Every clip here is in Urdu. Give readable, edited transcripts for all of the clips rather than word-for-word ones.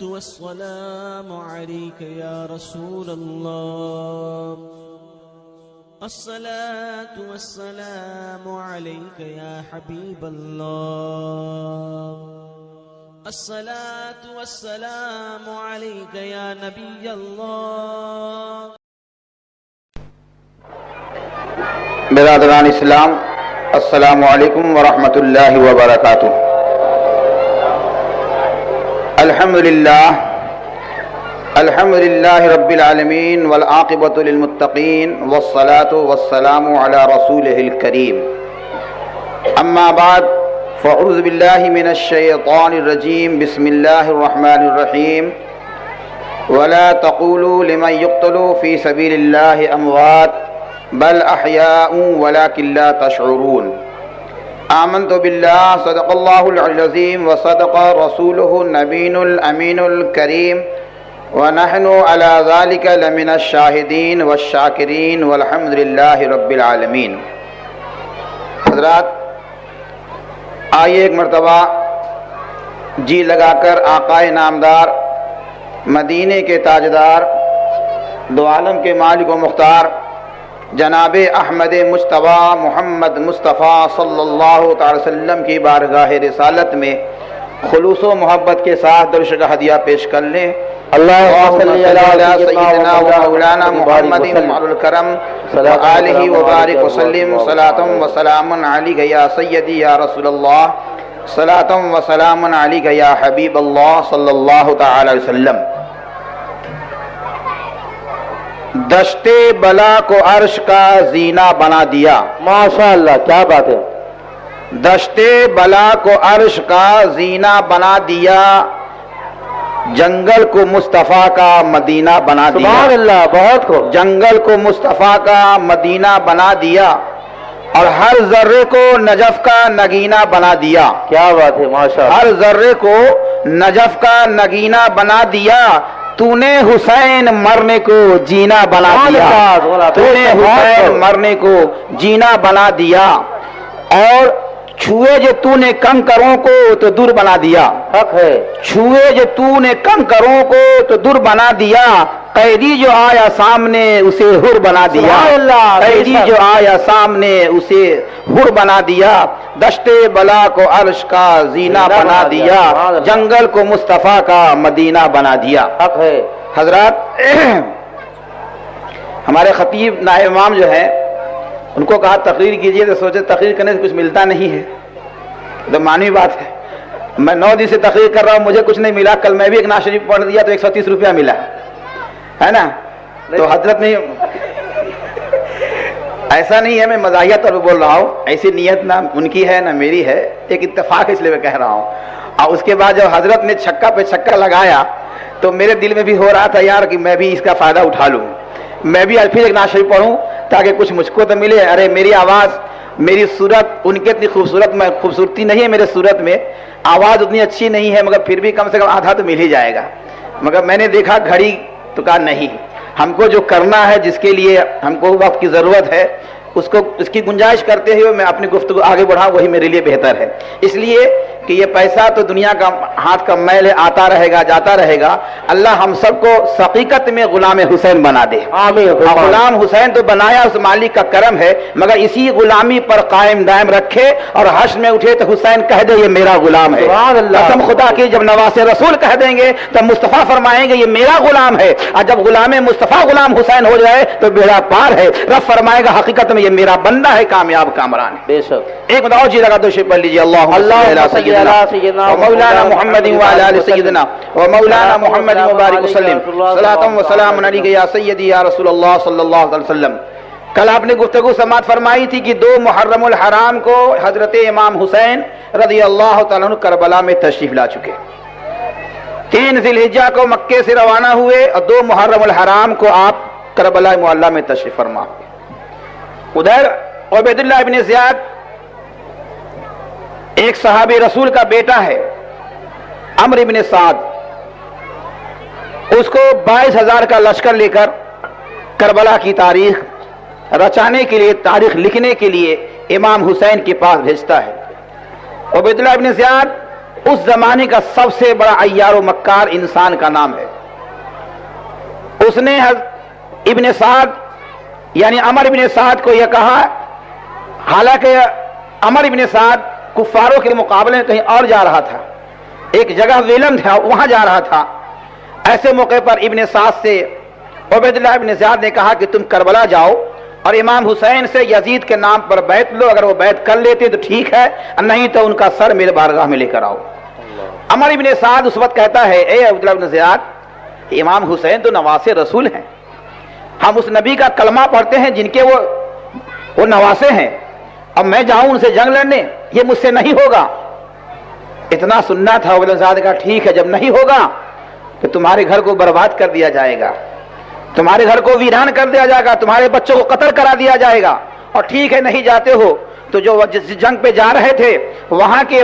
والسلام عليك يا رسول الله الصلاة والسلام عليك يا حبيب الله الصلاة والسلام عليك يا نبي الله. برادران اسلام، السلام علیکم ورحمۃ اللہ وبرکاتہ. الحمد للہ رب العالمین والعاقبۃ للمتقین والصلاة والسلام علی رسولہ الکریم. اما بعد فاعوذ باللہ من الشیطان الرجیم. بسم اللہ الرحمن الرحیم. ولا تقولوا لمن يقتل في سبيل الله اموات بل احیاء ولكن لا تشعرون. آمنت باللہ صدق اللہ العظیم وصدق رسولہ النبی الامین الکریم ونحن على ذلك لمن الشاہدین والشاکرین والحمد للہ رب العالمین. حضرات، آئیے ایک مرتبہ جی لگا کر آقائے نامدار، مدینے کے تاجدار، دو عالم کے مالک و مختار جناب احمد مجتبیٰ محمد مصطفیٰ صلی اللہ تعالی وسلم کی بارگاہ رسالت میں خلوص و محبت کے ساتھ درود کا ہدیہ پیش کر لیں. اللہم صلی علی سیدنا و مولانا محمد وعلی الکرم وآلہ وبارک وسلم. صلاۃ و سلام علیک یا سیدی یا رسول اللہ، صلاۃ و سلام علیک یا حبیب اللہ صلی اللہ تعالی وسلم. دشتے بلا کو عرش کا زینہ بنا دیا. ماشاء اللہ، کیا بات ہے. دشتے بلا کو عرش کا زینہ بنا دیا، جنگل کو مصطفیٰ کا مدینہ بنا دیا. سبحان اللہ، بہت خوب. جنگل کو مصطفیٰ کا مدینہ بنا دیا اور ہر ذرے کو نجف کا نگینہ بنا دیا. کیا بات ہے، ماشاء اللہ. ہر ذرے کو نجف کا نگینہ بنا دیا. تو نے حسین مرنے کو جینا بنا دیا. تو نے حسین مرنے کو جینا بنا دیا اور چھوئے جو تو نے کنکروں کو تو دور بنا دیا. حق ہے. چھوئے جو تو نے کنکروں کو تو دور بنا دیا. قیدی جو آیا سامنے اسے حر بنا دیا. قیدی جو آیا سامنے اسے حر بنا دیا. دشتے بلا کو عرش کا زینہ بنا دیا، جنگل کو مصطفیٰ کا مدینہ بنا دیا. حق ہے. حضرات، ہمارے خطیب نائب امام جو ہے، ان کو کہا تقریر کیجئے تو سوچے تقریر کرنے سے کچھ ملتا نہیں ہے. تو معنی بات ہے. میں 9 دن سے تقریر کر رہا ہوں، مجھے کچھ نہیں ملا. کل میں بھی ایک نعت شریف پڑھ دیا تو 130 روپیہ ملا ہے نا. تو حضرت نے ایسا نہیں ہے، میں مزاحیہ طور پہ بول رہا ہوں، ایسی نیت نہ ان کی ہے نہ میری ہے، ایک اتفاق اس لیے میں کہہ رہا ہوں. اور اس کے بعد جب حضرت نے چھکا پہ چھکا لگایا تو میرے دل میں بھی ہو رہا تھا یار کہ میں بھی اس کا فائدہ اٹھا لوں، میں بھی پھر ایک نعت شریف پڑھوں تاکہ کچھ مجھ کو تو ملے. ارے میری آواز، میری صورت ان کی اتنی خوبصورتی نہیں ہے میرے صورت میں، آواز اتنی اچھی نہیں ہے، مگر پھر بھی کم سے کم آدھا تو مل ہی جائے گا. مگر میں نے دیکھا گھڑی تو کہا نہیں، ہم کو جو کرنا ہے، جس کے لیے ہم کو وقت کی ضرورت ہے، اس کی گنجائش کرتے ہوئے میں اپنی گفتگو آگے بڑھاؤں، وہی میرے لیے بہتر ہے. اس لیے کہ یہ پیسہ تو دنیا کا ہاتھ کا میل ہے، آتا رہے گا جاتا رہے گا. اللہ ہم سب کو حقیقت میں غلام حسین بنا دے. آمین. غلام حسین تو بنایا اس مالک کا کرم ہے، مگر اسی غلامی پر قائم دائم رکھے اور حشر میں اٹھے تو حسین کہہ دے یہ میرا غلام ہے. قسم خدا کی جب نواز رسول کہہ دیں گے تب مصطفیٰ فرمائیں گے یہ میرا غلام ہے. اور جب غلام مصطفیٰ غلام حسین ہو جائے تو بیڑا پار ہے. رب فرمائے گا حقیقت میں یہ میرا بندہ ہے، کامیاب کامران ہے. بے شک. ایک بتاؤ جی لگا دو شیء پڑھ لیجیے. اللہم صلی علی سیدنا مولانا محمد وعلی آل سیدنا و مولانا محمد مبارک وسلم. صلاۃ و سلام علیک یا سیدی یا رسول اللہ صلی اللہ علیہ وسلم. کل آپ نے گفتگو سماعت فرمائی تھی کہ 2 محرم الحرام کو حضرت امام حسین رضی اللہ تعالیٰ عنہ کربلا میں تشریف لا چکے. 3 ذی الحجہ کو مکے سے روانہ ہوئے اور 2 محرم الحرام کو آپ کربلا معلیٰ میں تشریف فرما. ادھر عبید اللہ ابن زیاد ایک صحابی رسول کا بیٹا ہے، عمرو ابن سعد، اس کو 22,000 کا لشکر لے کر کربلا کی تاریخ رچانے کے لیے، تاریخ لکھنے کے لیے امام حسین کے پاس بھیجتا ہے. عبید اللہ ابن زیاد اس زمانے کا سب سے بڑا عیار و مکار انسان کا نام ہے. اس نے ابن سعد یعنی عمر ابن سعد کو یہ کہا، حالانکہ عمر ابن سعد کفاروں کے مقابلے میں کہیں اور جا رہا تھا، ایک جگہ ویلم تھا وہاں جا رہا تھا. ایسے موقع پر ابن سعد سے عبید اللہ ابن زیاد نے کہا کہ تم کربلا جاؤ اور امام حسین سے یزید کے نام پر بیعت لو، اگر وہ بیعت کر لیتے تو ٹھیک ہے، نہیں تو ان کا سر میرے بارگاہ میں لے کر آؤ. عمر ابن سعد اس وقت کہتا ہے اے عبید اللہ ابن زیاد، امام حسین تو نواسے رسول ہیں، ہم اس نبی کا کلمہ پڑھتے ہیں جن کے وہ نواسے ہیں، اب میں جاؤں ان سے جنگ لڑنے، یہ مجھ سے نہیں ہوگا. اتنا سننا تھا. عبید اللہ نے کہا ٹھیک ہے، جب نہیں ہوگا تو تمہارے گھر کو برباد کر دیا جائے گا، تمہارے گھر کو ویران کر دیا جائے گا، تمہارے بچوں کو قتل کرا دیا جائے گا. اور ٹھیک ہے نہیں جاتے ہو تو جو جس جنگ پہ جا رہے تھے وہاں کے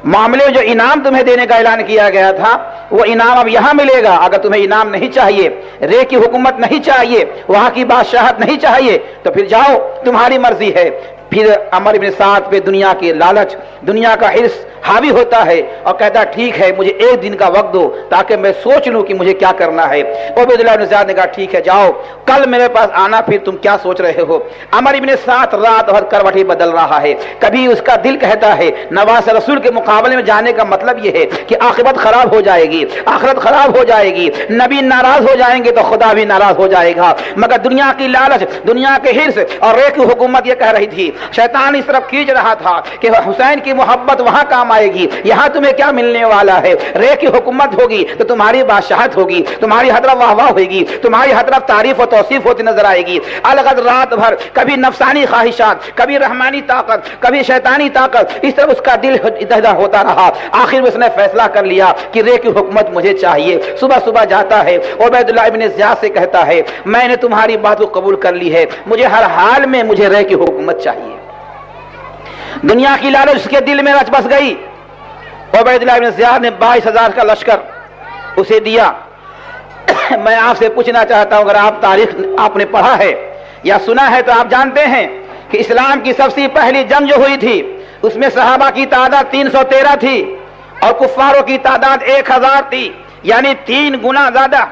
معاملے میں جو انعام تمہیں دینے کا اعلان کیا گیا تھا وہ انعام اب یہاں ملے گا. اگر تمہیں انعام نہیں چاہیے، رے کی حکومت نہیں چاہیے، وہاں کی بادشاہت نہیں چاہیے تو پھر جاؤ، تمہاری مرضی ہے. پھر عمر بن سعد پہ دنیا کے لالچ، دنیا کا حرص حاوی ہوتا ہے اور کہتا ہے ٹھیک ہے مجھے ایک دن کا وقت دو تاکہ میں سوچ لوں کہ مجھے کیا کرنا ہے. عبید اللہ بن زیاد نے کہا ٹھیک ہے جاؤ، کل میرے پاس آنا، پھر تم کیا سوچ رہے ہو. عمر بن سعد رات بھر کروٹیں بدل رہا ہے. کبھی اس کا دل کہتا ہے نواز رسول کے مقابلے میں جانے کا مطلب یہ ہے کہ عاقبت خراب ہو جائے گی، آخرت خراب ہو جائے گی، نبی ناراض ہو جائیں گے تو خدا بھی ناراض ہو جائے گا. مگر دنیا کی لالچ، دنیا کے حرص اور رے کی حکومت یہ کہہ رہی تھی، شیطان اس طرف کھینچ رہا تھا کہ حسین کی محبت وہاں کام آئے گی، یہاں تمہیں کیا ملنے والا ہے. رے کی حکومت ہوگی تو تمہاری بادشاہت ہوگی، تمہاری حضرت واہ واہ ہوگی، تمہاری حضرت تعریف و توصیف ہوتی نظر آئے گی. الگ رات بھر کبھی نفسانی خواہشات، کبھی رحمانی طاقت، کبھی شیطانی طاقت، اس طرح اس کا دل ادھر ہوتا رہا. آخر میں اس نے فیصلہ کر لیا کہ رے کی حکومت مجھے چاہیے. صبح صبح جاتا ہے، عبید اللہ ابن زیاد سے کہتا ہے میں نے تمہاری بات کو قبول کر لی ہے، مجھے ہر حال میں مجھے رے کی حکومت چاہیے. دنیا کی لالچ اس کے دل میں رچ بس گئی. عبید اللہ بن زیاد نے 22,000 کا لشکر اسے دیا. میں آپ سے پوچھنا چاہتا ہوں، اگر آپ تاریخ آپ نے پڑھا ہے یا سنا ہے تو آپ جانتے ہیں کہ اسلام کی سب سے پہلی جنگ جو ہوئی تھی اس میں صحابہ کی تعداد 313 تھی اور کفاروں کی تعداد 1000 تھی، یعنی 3 گنا زیادہ.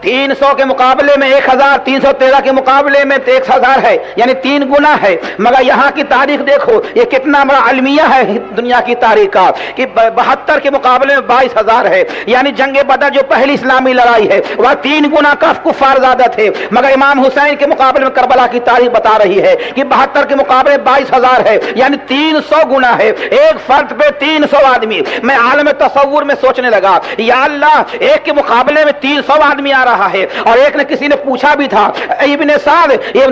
300 کے مقابلے میں 1000، 313 کے مقابلے میں 1000 ہے، یعنی 3 گنا ہے. مگر یہاں کی تاریخ دیکھو، یہ کتنا بڑا المیہ ہے دنیا کی تاریخ کا کہ 72 کے مقابلے میں 22,000 ہے. یعنی جنگ بدر جو پہلی اسلامی لڑائی ہے وہ 3 گنا کفار زیادہ تھے. مگر امام حسین کے مقابلے میں کربلا کی تاریخ بتا رہی ہے کہ 72 کے مقابلے 22,000 ہے، یعنی 300 گنا ہے. ایک فرد پہ 300 آدمی. میں عالم تصور میں سوچنے لگا یا اللہ، ایک کے مقابلے میں 300 آدمی آ رہا ہے. اور ایک نے کسی نے پوچھا بھی تھا ابن سعد، یہ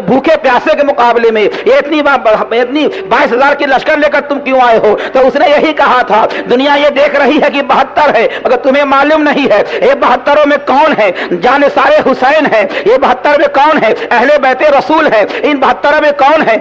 بھوکے پیاسے کے مقابلے میں اتنی 22,000 کی لشکر لے کر تم کیوں آئے ہو؟ تو اس نے یہی کہا تھا دنیا یہ دیکھ رہی ہے کہ 72 ہے مگر تمہیں معلوم نہیں ہے یہ 72 میں کون ہے. جان سارے حسین ہے. یہ 72 میں کون ہے؟ اہل بیت رسول ہے. ان 72 میں کون ہے؟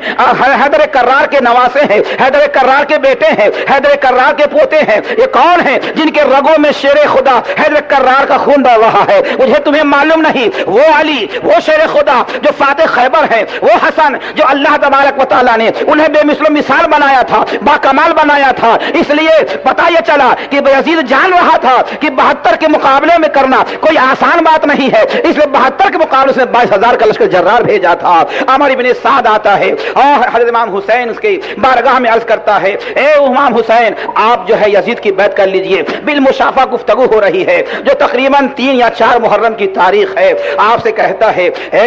حیدر کرار کے نواسے ہیں، حیدر کرار کے بیٹے ہیں، حیدر کرار کے پوتے ہیں. یہ کون ہیں جن کے رگوں میں شیر خدا حیدر کرار کا خون بہ رہا ہے؟ مجھے تمہیں معلوم نہیں. وہ علی، وہ شیر خدا جو فاتح خیبر ہے، وہ حسن جو اللہ تبارک و تعالیٰ نے انہیں بے مثل و مثال بنایا تھا، با کمال بنایا تھا. اس لیے پتا یہ چلا کہ یزید جان رہا تھا کہ 72 کے مقابلے میں کرنا کوئی آسان بات نہیں ہے. اس لیے 72 کے مقابلے سے 22,000 کا لشکر جرار بھیجا تھا. عمر ابن سعد آتا ہے اور حضرت امام حسین اس کی بارگاہ میں عرض کرتا ہے اے امام حسین، آپ جو ہے یزید کی بیعت کر لیجئے. بالمشافہ گفتگو ہو رہی ہے جو تقریباً 3 یا 4 محرم کی تاریخ ہے. آپ سے کہتا ہے اے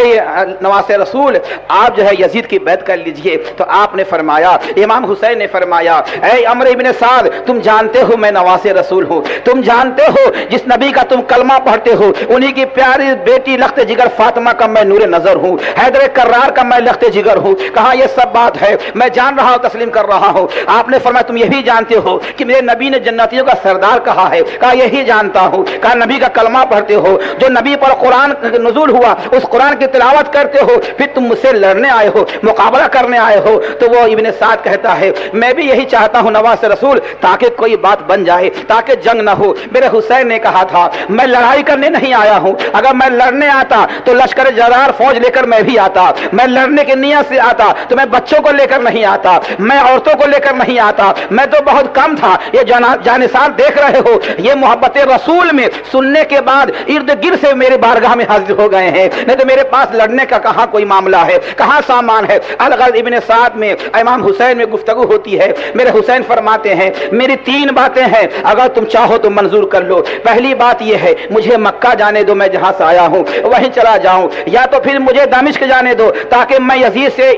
نواز رسول، آپ جو ہے یزید کی بیعت کر لیجئے. تو آپ نے فرمایا، امام حسین نے فرمایا اے عمر ابن سعد، تم جانتے ہو میں نواز رسول ہوں، تم جانتے ہو جس نبی کا تم کلمہ پڑھتے ہو انہی کی پیاری بیٹی لخت جگر فاطمہ کا میں نور نظر ہوں، حیدر کرار کا میں لخت جگر ہوں. کہا یہ سب بات ہے، میں جان رہا ہوں، تسلیم کر رہا ہوں. آپ نے فرمایا تم یہ بھی جانتے ہو کہ میرے نبی نے جنتیوں کا سردار کہا ہے؟ کہا یہی جانتا ہوں. کہا نبی کا کلمہ پڑھتے ہو جو نبی پر قرآن نزول ہوا اس قرآن کی تلاوت کرتے ہو، پھر تم مجھ سے لڑنے آئے ہو، مقابلہ کرنے آئے ہو۔ تو وہ ابن سعد کہتا ہے میں بھی یہی چاہتا ہوں نواز رسول، تاکہ کوئی بات بن جائے، تاکہ جنگ نہ ہو۔ میرے حسین نے کہا تھا میں لڑائی کرنے نہیں آیا ہوں، اگر میں لڑنے آتا تو لشکر جرار فوج لے کر میں بھی آتا، میں لڑنے کی نیت سے آتا تو میں بچوں کو لے کر نہیں آتا، میں عورتوں کو لے کر نہیں آتا، میں تو بہت کم تھا۔ یہ جانسار دیکھ رہے ہو، یہ محبت رسول میں سننے کے بعد ارد گرد سے میرے بارگاہ میں حاضر ہو گئے ہیں، نہیں تو میرے پاس لڑنے کا کہاں کوئی معاملہ ہے، کہاں سامان ہے۔ الغرض ابن سعد میں امام حسین میں گفتگو ہوتی ہے، میرے حسین فرماتے ہیں میری 3 باتیں ہیں، اگر تم چاہو تو منظور کر لو۔ پہلی بات یہ ہے مجھے مکہ جانے دو، میں جہاں سے آیا ہوں وہیں چلا جاؤں، یا تو پھر مجھے دمشق جانے دو تاکہ میں یزید سے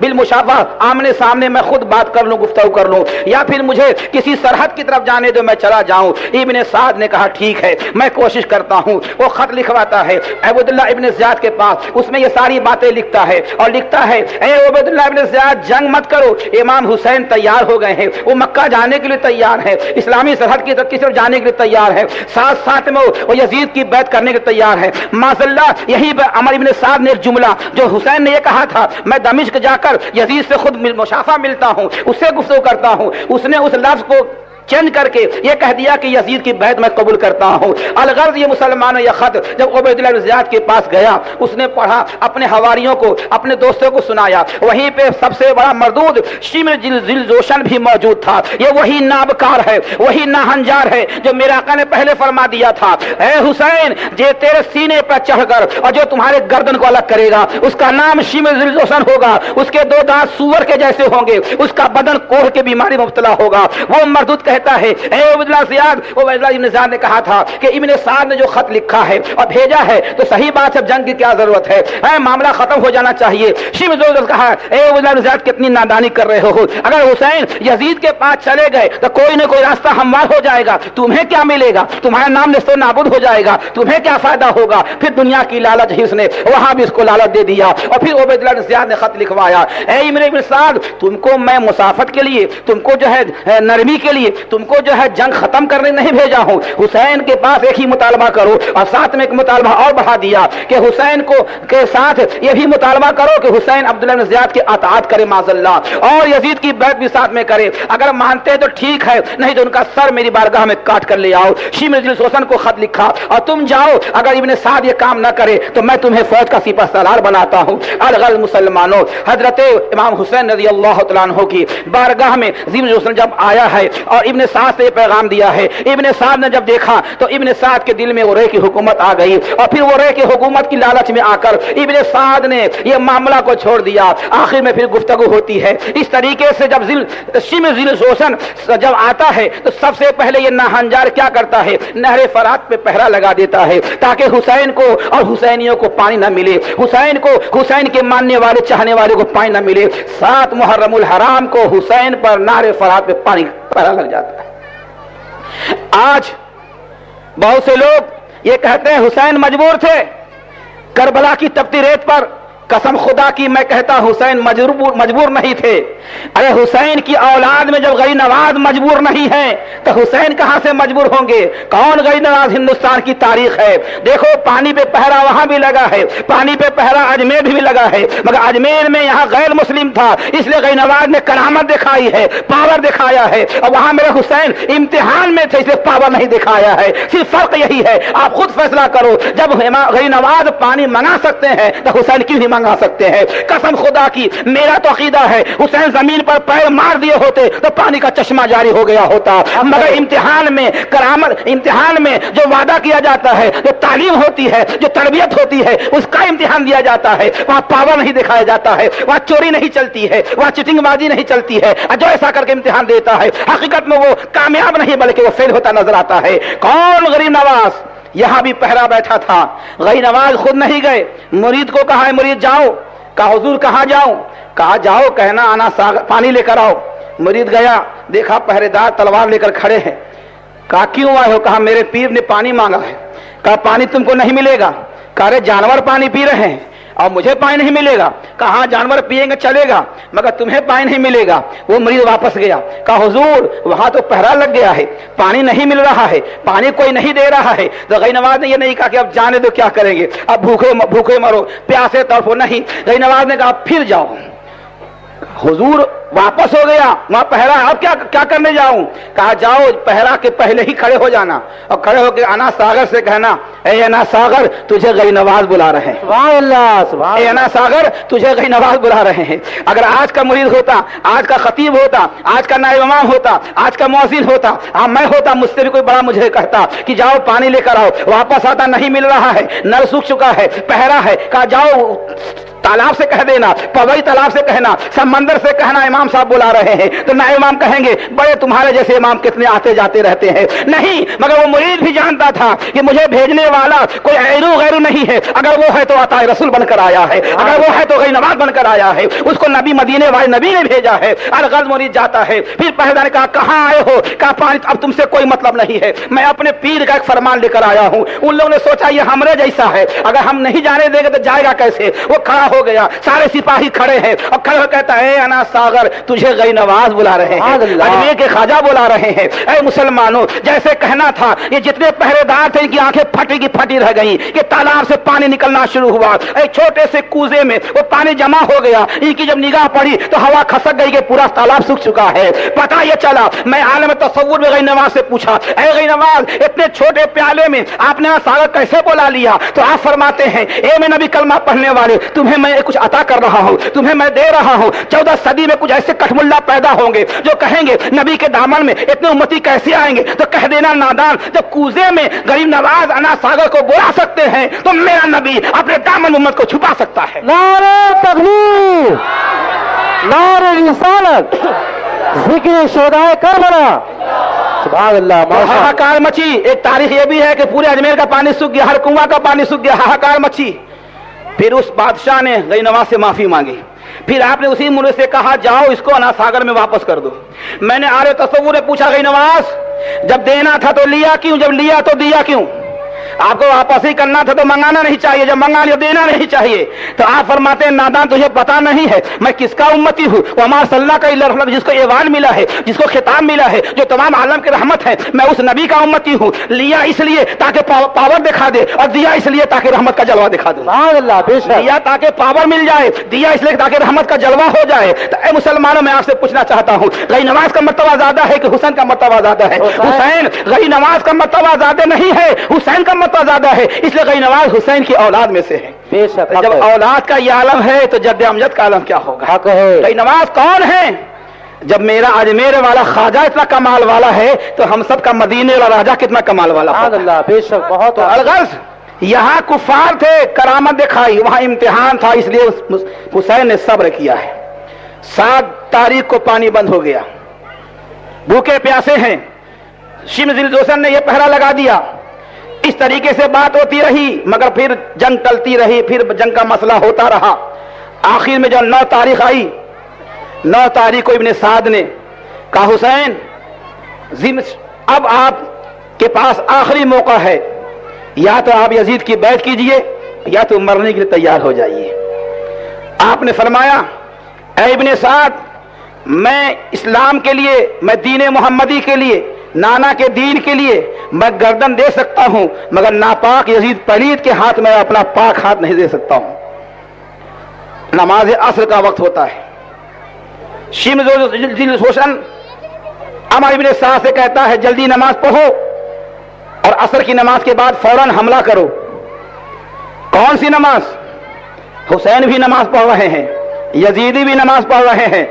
بالمشافہ آمنے سامنے میں خود بات کر لوں، گفتگو کر لوں، یا پھر مجھے کسی سرحد کی طرف جانے دو، میں چلا جاؤں۔ ابن سعد نے کہا ٹھیک ہے میں کوشش کرتا ہوں۔ وہ خط لکھواتا ہے عبیداللہ ابن زیاد کے پاس، اس میں یہ ساری باتیں لکھتا ہے اور لکھتا ہے اے عبیداللہ ابن زیاد جنگ مت کرو، امام حسین تیار ہو گئے ہیں، وہ مکہ جانے کے لیے تیار ہے، اسلامی سرحد کی طرف جانے کے لیے تیار ہے، ساتھ ساتھ میں وہ یزید کی بیعت کرنے کے لیے تیار ہے۔ معاذاللہ یہی عمر ابن سعد نے ایک جملہ جو حسین نے یہ کہا تھا میں دمشق جا کر یزید سے خود مشافہ ملتا ہوں، اس سے گفتگو کرتا ہوں، اس نے اس لفظ کو چینج کر کے یہ کہہ دیا کہ یزید کی بیعت میں قبول کرتا ہوں۔ الغرض یہ مسلمانوں یہ خط جب عبیداللہ بن زیاد کے پاس گیا، اس نے پڑھا، اپنے حواریوں کو اپنے دوستوں کو سنایا، وہیں پہ سب سے بڑا مردود شمر ذوالجوشن بھی موجود تھا۔ یہ وہی نابکار ہے، وہی ناہنجار ہے جو میرے آقا نے پہلے فرما دیا تھا اے حسین جو تیرے سینے پر چڑھ کر اور جو تمہارے گردن کو الگ کرے گا اس کا نام شمر ذوالجوشن ہوگا، اس کے 2 دانت سور کے جیسے ہوں گے، اس کا بدن کوڑھ کے بیماری میں مبتلا ہوگا۔ وہ مردود کہتا ہے اے عبیداللہ زیاد، عبیداللہ ابن زیاد نے کہا تھا کہ ابن سعد نے جو خط لکھا ہے اور بھیجا ہے تو صحیح بات ہے، جنگ کی کیا ضرورت ہے، معاملہ ختم ہو جانا چاہیے۔ شمر ذوالجوشن کہا اے عبیداللہ ابن زیاد کتنی نادانی کر رہے ہو، اگر حسین یزید کے پاس چلے گئے تو کوئی نہ کوئی راستہ ہموار ہو جائے گا، تمہیں کیا ملے گا، تمہارا نام نست و نابود ہو جائے گا، تمہیں کیا فائدہ ہوگا۔ پھر دنیا کی لالچ ہی اس نے وہاں بھی اس کو لالچ دے دیا اور پھر عبیداللہ بن زیاد نے خط لکھوایا اے ابن سعد تم کو میں مسافت کے لیے، تم کو جو ہے نرمی کے لیے، تم کو جو ہے جنگ ختم کرنے نہیں بھیجا ہوں، حسین کے پاس ایک ہی مطالبہ کرو، اور ساتھ میں ایک مطالبہ اور بڑھا دیا کہ حسین کو کے ساتھ یہ بھی مطالبہ کرو کہ حسین عبداللہ بن زیاد کی اطاعت کرے معاذاللہ، اور یزید کی بیعت بھی ساتھ میں کرے، اگر مانتے تو ٹھیک ہے نہیں تو ان کا سر میری بارگاہ میں کاٹ کر لے آؤ۔ شمر ذوالجوشن کو خط لکھا اور تم جاؤ، اگر ابن سعد یہ کام نہ کرے تو میں تمہیں فوج کا سپہ سالار بناتا ہوں۔ الغرض مسلمانوں حضرت امام حسین رضی اللہ تعالیٰ عنہ کی بارگاہ میں ذوالجوشن جب آیا ہے اور ابن سعد سے پیغام دیا ہے، ابن سعد نے جب دیکھا تو ابن سعد کے دل میں وہ رے کی حکومت آ گئی اور پھر وہ رے کی حکومت کی لالچ میں آ کر ابن سعد نے یہ معاملہ کو چھوڑ دیا۔ آخر میں پھر گفتگو ہوتی ہے اس طریقے سے، جب شمر ذوالجوشن جب آتا ہے تو سب سے پہلے یہ ناہنجار کیا کرتا ہے، نہر فرات پہ پہرا لگا دیتا ہے تاکہ حسین کو اور حسینیوں کو پانی نہ ملے، حسین کو حسین کے ماننے والے چاہنے والے کو پانی نہ ملے۔ 7 محرم الحرام کو حسین پر نہر فرات پہ پانی پہرا لگ جاتا ہے۔ آج بہت سے لوگ یہ کہتے ہیں حسین مجبور تھے، کربلا کی تپتی ریت پر قسم خدا کی میں کہتا حسین مجبور نہیں تھے۔ ارے حسین کی اولاد میں جب غنی نواز مجبور نہیں ہے تو حسین کہاں سے مجبور ہوں گے؟ کون غنی نواز ہندوستان کی تاریخ ہے؟ دیکھو پانی پہ پہرا وہاں بھی لگا ہے، پانی پہ پہرا اجمیر بھی لگا ہے، مگر اجمیر میں یہاں غیر مسلم تھا اس لیے غنی نواز نے کرامت دکھائی ہے، پاور دکھایا ہے، اور وہاں میرے حسین امتحان میں تھے اس لیے پاور نہیں دکھایا ہے۔ صرف فرق یہی ہے، آپ خود فیصلہ کرو، جب غنی نواز پانی منگا سکتے ہیں تو حسین کیوں نہیں منگا سکتے ہیں؟ قسم خدا کی میرا تو عقیدہ ہے حسین زمین پر پیر مار دیے ہوتے تو پانی کا چشمہ جاری ہو گیا ہوتا، مگر امتحان میں کرامت، امتحان میں جو وعدہ کیا جاتا ہے، جو تعلیم ہوتی ہے، جو تربیت ہوتی ہے، اس کا امتحان دیا جاتا ہے، وہاں پاور نہیں دکھایا جاتا ہے، وہاں چوری نہیں چلتی ہے، وہاں چیٹنگ بازی نہیں چلتی ہے، جو ایسا کر کے امتحان دیتا ہے حقیقت میں وہ کامیاب نہیں بلکہ وہ فیل ہوتا نظر آتا ہے۔ کون غریب نواز یہاں بھی پہرا بیٹھا تھا، غریب نواز خود نہیں گئے، مرید کو کہا ہے مرید جاؤ، کہا حضور کہاں جاؤں؟ کہا جاؤ، کہنا آنا پانی لے کر آؤ۔ مرید گیا، دیکھا پہرے دار تلوار لے کر کھڑے ہیں، کہا کیوں آئے ہو؟ کہا میرے پیر نے پانی مانگا ہے۔ کہا پانی تم کو نہیں ملے گا۔ کہا رے جانور پانی پی رہے ہیں اور مجھے پانی نہیں ملے گا؟ کہاں جانور پیئیں گے چلے گا مگر تمہیں پانی نہیں ملے گا۔ وہ مریض واپس گیا، کہا حضور وہاں تو پہرا لگ گیا ہے، پانی نہیں مل رہا ہے، پانی کوئی نہیں دے رہا ہے۔ تو غیر نواز نے یہ نہیں کہا کہ اب جانے دو کیا کریں گے، اب بھوکے مرو پیاسے تڑپو، نہیں، غیر نواز نے کہا پھر جاؤ۔ حضور واپس ہو گیا، وہاں پہرا، اب کیا کرنے جاؤں؟ کہا جاؤ پہرا کے پہلے ہی کھڑے ہو جانا اور کھڑے ہو کے انا ساگر سے کہنا اے انا ساگر تجھے غیر نواز بلا رہے ہیں، سبحان اللہ سبحان اے انا ساگر تجھے غیر نواز بلا رہے ہیں۔ اگر آج کا مریض ہوتا، آج کا خطیب ہوتا، آج کا نائب امام ہوتا، آج کا مؤذن ہوتا، میں ہوتا، مجھ سے بھی کوئی بڑا مجھے کہتا کہ جاؤ پانی لے کر آؤ، واپس آتا نہیں مل رہا ہے، نل سوکھ چکا ہے، پہرا ہے، کہا جاؤ تالاب سے کہہ دینا، پوئی تالاب سے کہنا، سمندر سے کہنا امام صاحب بلا رہے ہیں۔ تو نائب امام کہیں گے بڑے تمہارے جیسے امام کتنے آتے جاتے رہتے ہیں، نہیں، مگر وہ مرید بھی جانتا تھا کہ مجھے بھیجنے والا کوئی غیرو نہیں ہے، اگر وہ ہے تو عطا رسول بن کر آیا ہے، اگر وہ ہے تو غیر نواز بن کر آیا ہے، اس کو نبی مدینے والے نبی نے بھیجا ہے۔ الغرض مرید جاتا ہے، پھر پہلے نے کہا کہاں آئے ہو؟ کہا پانی، اب تم سے کوئی مطلب نہیں ہے، میں اپنے پیر کا ایک فرمان لے کر آیا ہوں۔ ان لوگوں نے سوچا یہ ہمارے جیسا ہے، اگر ہم نہیں جانے دیں گے تو جائے گا کیسے؟ وہ کھڑا ہو گیا، سارے سپاہی کھڑے ہیں اور کھڑے ہو کہتا ہے اے انا ساگر تجھے غیر نواز بلا رہے ہیں، اجمیر کے خواجہ بلا رہے ہیں۔ اے مسلمانوں، جیسے کہنا تھا یہ جتنے پہرے دار تھے ان کی آنکھیں پھٹی کی پھٹی رہ گئیں کہ تالاب سے پانی نکلنا شروع ہوا، ایک چھوٹے سے کوزے میں وہ پانی جمع ہو گیا، ان کی جب نگاہ پڑی تو ہوا کھسک گئی کہ پورا تالاب سوکھ چکا ہے۔ پتہ یہ چلا، میں عالم تصور میں غیر نواز سے پوچھا اے غیر نواز اتنے چھوٹے پیالے میں آپ نے ساگر کیسے بلا لیا؟ تو آپ فرماتے ہیں اے میں نبی کلمہ پڑھنے والے، تمہیں میں کچھ عطا کر رہا ہوں، تمہیں میں دے رہا ہوں۔ 14 صدی میں کچھ ایسے کٹملا پیدا ہوں گے جو کہیں گے نبی کے دامن میں اتنے امتی کیسے آئیں گے؟ تو کہہ دینا نادان، جب کوزے میں غریب نواز انا ساگر کو بلا سکتے ہیں تو میرا نبی اپنے دامن امت کو چھپا سکتا ہے۔ نعرہ تکبیر، نعرہ رسالت، ذکر شہدائے کربلا، سبحان اللہ ماشاء اللہ۔ ہاہاکار مچی، ایک تاریخ یہ بھی ہے کہ پورے اجمیر کا پانی سوکھ گیا، ہر کنواں کا پانی سوکھ گیا، ہاہاکار مچی۔ پھر اس بادشاہ نے غیر نواز سے معافی مانگی، پھر آپ نے اسی مرے سے کہا جاؤ اس کو انا ساگر میں واپس کر دو۔ میں نے آرے تصور نے پوچھا غیر نواز جب دینا تھا تو لیا کیوں، جب لیا تو دیا کیوں؟ آپ کو واپس ہی کرنا تھا تو منگانا نہیں چاہیے، جب منگا لیا دینا نہیں چاہیے۔ تو آپ فرماتے ہیں نادان تجھے پتا نہیں ہے میں کس کا امتی ہوں، وہ ہمارا صلی اللہ کا رحمت، جس کو ایوان ملا ہے، جس کو خطاب ملا ہے، جو تمام عالم کی رحمت ہے، میں اس نبی کا امتی ہوں۔ لیا اس لیے تاکہ پاور دکھا دے اور دیا اس لیے تاکہ رحمت کا جلوہ دکھا دے۔ سبحان اللہ، بے شک دیا تاکہ پاور مل جائے، دیا اس لیے تاکہ رحمت کا جلوہ ہو جائے۔ تو اے مسلمانوں میں آپ سے پوچھنا چاہتا ہوں غیر نواز کا مرتبہ زیادہ ہے کہ حسین کا مرتبہ زیادہ ہے؟ حسین، غیر نواز کا مرتبہ زیادہ نہیں ہے، حسین کا مرتبہ زیادہ ہے، اس لیے غیر نواز حسین کی اولاد میں سے ہے۔ بے شک جب اولاد کا یہ عالم ہے تو جد امجد کا عالم کیا ہوگا؟ حق ہے۔ غیر نواز کون ہے؟ جب میرا اجمیر والا خواجہ اتنا کمال والا ہے تو ہم سب کا مدینے والا راجہ کتنا کمال والا سبحان ہوگا؟ اللہ، بے شک بہت تو الغرض یہاں کفار تھے، کرامت دکھائی، وہاں امتحان تھا، اس لیے حسین نے صبر کیا ہے۔ 7 تاریخ کو پانی بند ہو گیا، بھوکے پیاسے ہیں، شمس ذوالحسن نے یہ پہرا لگا دیا۔ اس طریقے سے بات ہوتی رہی مگر پھر جنگ ٹلتی رہی، پھر جنگ کا مسئلہ ہوتا رہا۔ آخر میں جب 9 تاریخ آئی، 9 تاریخ کو ابن سعد نے کہا حسین اب آپ کے پاس آخری موقع ہے، یا تو آپ یزید کی بیعت کیجئے یا تو مرنے کے لیے تیار ہو جائیے۔ آپ نے فرمایا اے ابن سعد میں اسلام کے لیے، میں دین محمدی کے لیے، نانا کے دین کے لیے میں گردن دے سکتا ہوں مگر ناپاک یزید پلید کے ہاتھ میں اپنا پاک ہاتھ نہیں دے سکتا ہوں۔ نماز عصر کا وقت ہوتا ہے، شمس ذوالحسن عمر ابن سعد سے کہتا ہے جلدی نماز پڑھو اور عصر کی نماز کے بعد فوراً حملہ کرو۔ کون سی نماز؟ حسین بھی نماز پڑھ رہے ہیں، یزیدی بھی نماز پڑھ رہے ہیں۔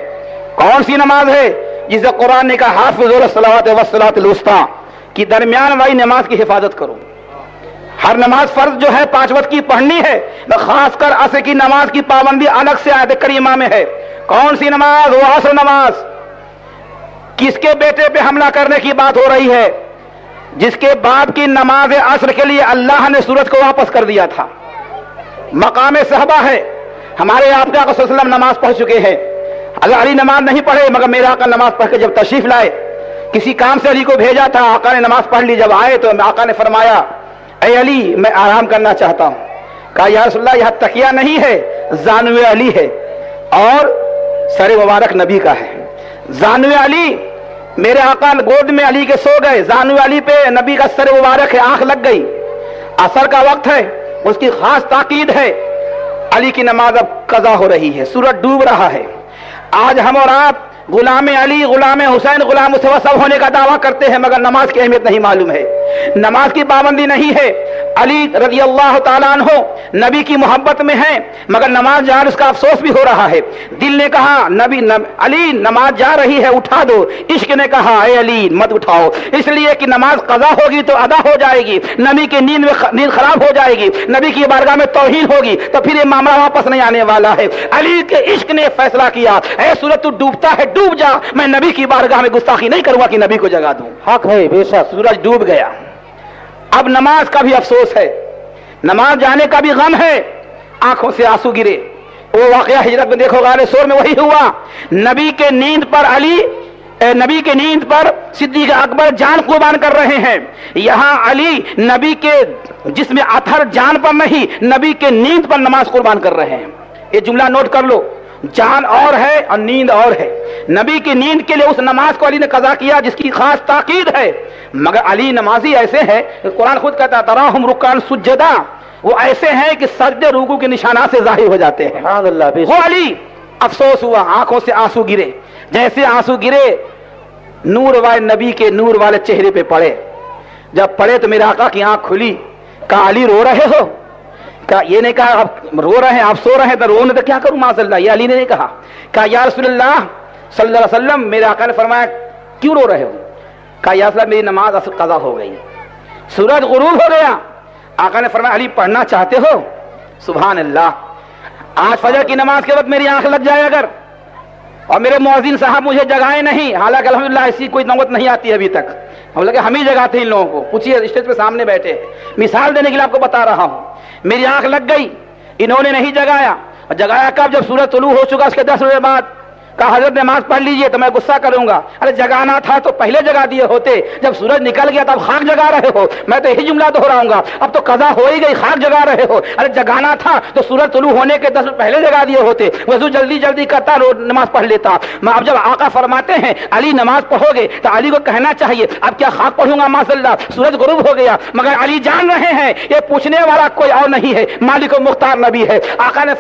کون سی نماز ہے؟ جسے قرآن نے کہا حافظوا علی الصلوات والصلاۃ الوسطیٰ، کی درمیان والی نماز کی حفاظت کرو۔ ہر نماز فرض جو ہے 5 وقت کی پڑھنی ہے، خاص کر عصر کی نماز کی پابندی الگ سے آیت کریمہ میں ہے۔ کون سی نماز؟ وہ عصر نماز۔ کس کے بیٹے پہ حملہ کرنے کی بات ہو رہی ہے؟ جس کے باپ کی نماز عصر کے لیے اللہ نے سورج کو واپس کر دیا تھا۔ مقام صحابہ ہے، ہمارے آپ کا صلی اللہ علیہ وسلم نماز پڑھ چکے ہیں۔ اگر علی نماز نہیں پڑھے مگر میرا آقا نماز پڑھ کے جب تشریف لائے، کسی کام سے علی کو بھیجا تھا، آقا نے نماز پڑھ لی، جب آئے تو آقا نے فرمایا اے علی میں آرام کرنا چاہتا ہوں۔ کہا یا رسول اللہ یہاں تکیہ نہیں ہے، زانو علی ہے اور سر مبارک نبی کا ہے۔ زانو علی، میرے آقا گود میں علی کے سو گئے، زانو علی پہ نبی کا سر مبارک ہے، آنکھ لگ گئی، عصر کا وقت ہے، اس کی خاص تاکید ہے، علی کی نماز اب قضا ہو رہی ہے، سورج ڈوب رہا ہے۔ آج ہم اور آپ غلام علی، غلام حسین، غلام مصطفیٰ سب ہونے کا دعویٰ کرتے ہیں، مگر نماز کی اہمیت نہیں معلوم ہے، نماز کی پابندی نہیں ہے۔ علی رضی اللہ تعالیٰ عنہ نبی کی محبت میں ہیں، مگر نماز جا اس کا افسوس بھی ہو رہا ہے۔ دل نے کہا علی نماز جا رہی ہے اٹھا دو، عشق نے کہا اے علی مت اٹھاؤ، اس لیے کہ نماز قضا ہوگی تو ادا ہو جائے گی، نبی کی نیند خراب ہو جائے گی، نبی کی بارگاہ میں توہین ہوگی، تو پھر یہ معاملہ واپس نہیں آنے والا ہے۔ علی کے عشق نے فیصلہ کیا، اے سورج تو ڈوبتا ہے ڈوب جا، میں نبی کی بارگاہ میں گستاخی نہیں کروں گا کہ نبی کو جگا دوں۔ حق ہے بے شک۔ سورج ڈوب گیا، اب نماز کا بھی افسوس ہے، نماز جانے کا بھی غم ہے، آنکھوں سے آنسو گرے۔ وہ واقعہ ہجرت میں دیکھو، غار سور میں وہی ہوا، نبی کے نیند پر نبی کے نیند پر صدیق اکبر جان قربان کر رہے ہیں، یہاں علی نبی کے جسم اطہر جان پر نہیں، نبی کے نیند پر نماز قربان کر رہے ہیں۔ یہ جملہ نوٹ کر لو، جان اور ہے اور نیند اور ہے۔ نبی کی نیند کے لیے اس نماز کو علی نے قضا کیا جس کی خاص تاکید ہے، مگر علی نمازی ایسے ہیں، قرآن خود کہتا ہے تراہم رکعا سجدا، وہ ایسے ہیں کہ سجدے رکوع کے نشانات سے ظاہر ہو جاتے ہیں۔ سبحان اللہ بے وہ شک۔ علی افسوس ہوا، آنکھوں سے آنسو گرے، جیسے آنسو گرے نور والے نبی کے نور والے چہرے پہ پڑے، جب پڑے تو میرے آقا کی آنکھ کھلی، کہا علی رو رہے ہو؟ کہا یہ نہیں کہا آپ رو رہے ہیں، آپ سو رہے ہیں تو رونے تو کیا کروں معاذ اللہ، یہ علی نے نہیں کہا۔ کہا یا رسول اللہ صلی اللہ علیہ وسلم، میرے آقا نے فرمایا کیوں رو رہے ہو؟ کہا یا رسول اللہ میری نماز اصل قضا ہو گئی، سورج غروب ہو گیا۔ آقا نے فرمایا علی پڑھنا چاہتے ہو؟ سبحان اللہ، آج فجر کی نماز کے وقت میری آنکھ لگ جائے اگر، اور میرے مؤذن صاحب مجھے جگائے نہیں، حالانکہ الحمدللہ ایسی کوئی نوبت نہیں آتی ابھی تک، ہم لگے ہم ہی جگاتے ہیں ان لوگوں کو، پوچھیے اسٹیج پہ سامنے بیٹھے، مثال دینے کے لیے آپ کو بتا رہا ہوں، میری آنکھ لگ گئی، انہوں نے نہیں جگایا، اور جگایا کب؟ جب سورج طلوع ہو چکا اس کے 10 بجے بعد۔ کہا حضرت نماز پڑھ لیجئے، تو میں غصہ کروں گا، ارے جگانا تھا تو پہلے جگا دیے ہوتے، جب سورج نکل گیا تب خاک جگا رہے ہو، میں تو یہی جملہ دہراؤں گا، اب تو قضا ہو ہی گئی، خاک جگا رہے ہو، ارے جگانا تھا تو سورج طلوع ہونے کے 10 پہلے جگا دیے ہوتے، وضو جلدی جلدی کرتا نماز پڑھ لیتا۔ میں اب جب آقا فرماتے ہیں علی نماز پڑھو گے تو علی کو کہنا چاہیے اب کیا خاک پڑھوں گا معاذ اللہ، سورج غروب ہو گیا، مگر علی جان رہے ہیں یہ پوچھنے والا کوئی اور نہیں ہے، مالک و مختار نبی ہے۔ آقا نے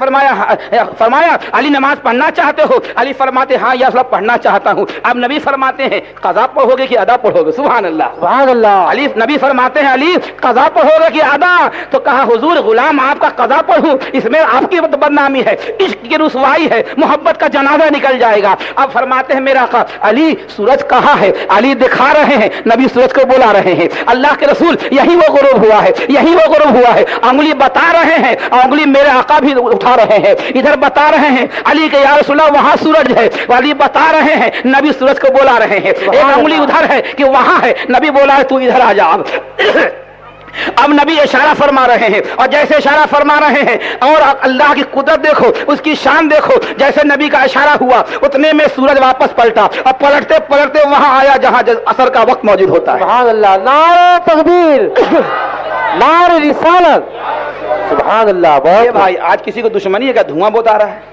فرمایا علی نماز پڑھنا چاہتے ہو؟ علی فرماتے ہاں یا پڑھنا چاہتا ہوں۔ اب نبی فرماتے ہیں قضا پڑھو گے کہ ادا پڑھو گے؟ سبحان اللہ سبحان اللہ۔ علی نبی فرماتے ہیں علی قضا پڑھو گے کہ ادا؟ تو کہا حضور غلام آپ کا قضا پڑھوں اس میں آپ کی بدنامی ہے، عشق کی رسوائی ہے، محبت کا جنازہ نکل جائے گا۔ اب فرماتے ہیں میرا آقا علی سورج کہاں ہے؟ علی دکھا رہے ہیں، نبی سورج کو بلا رہے ہیں، اللہ کے رسول یہی وہ غروب ہوا ہے، یہی وہ غروب ہوا ہے، انگلی بتا رہے ہیں، انگلی میرے آقا بھی اٹھا رہے ہیں، ادھر بتا رہے ہیں علی کہ یا رسول اللہ وہاں سورج ہے، علی بتا رہے ہیں، نبی سورج کو بلا رہے ہیں، ایک انگلی ادھر ہے کہ وہاں ہے، نبی بولا ہے تو ادھر آ جا۔ اب نبی اشارہ فرما رہے ہیں، اور جیسے اشارہ فرما رہے ہیں اور اللہ کی قدرت دیکھو، اس کی شان دیکھو، جیسے نبی کا اشارہ ہوا اتنے میں سورج واپس پلٹا، اور پلٹتے پلٹتے وہاں آیا جہاں عصر کا وقت موجود ہوتا ہے۔ سبحان اللہ، نعرہ تکبیر، نعرہ رسالت، سبحان اللہ۔ یہ بھائی آج کسی کو دشمنی ہے کیا؟ دھواں بہت آ رہا ہے،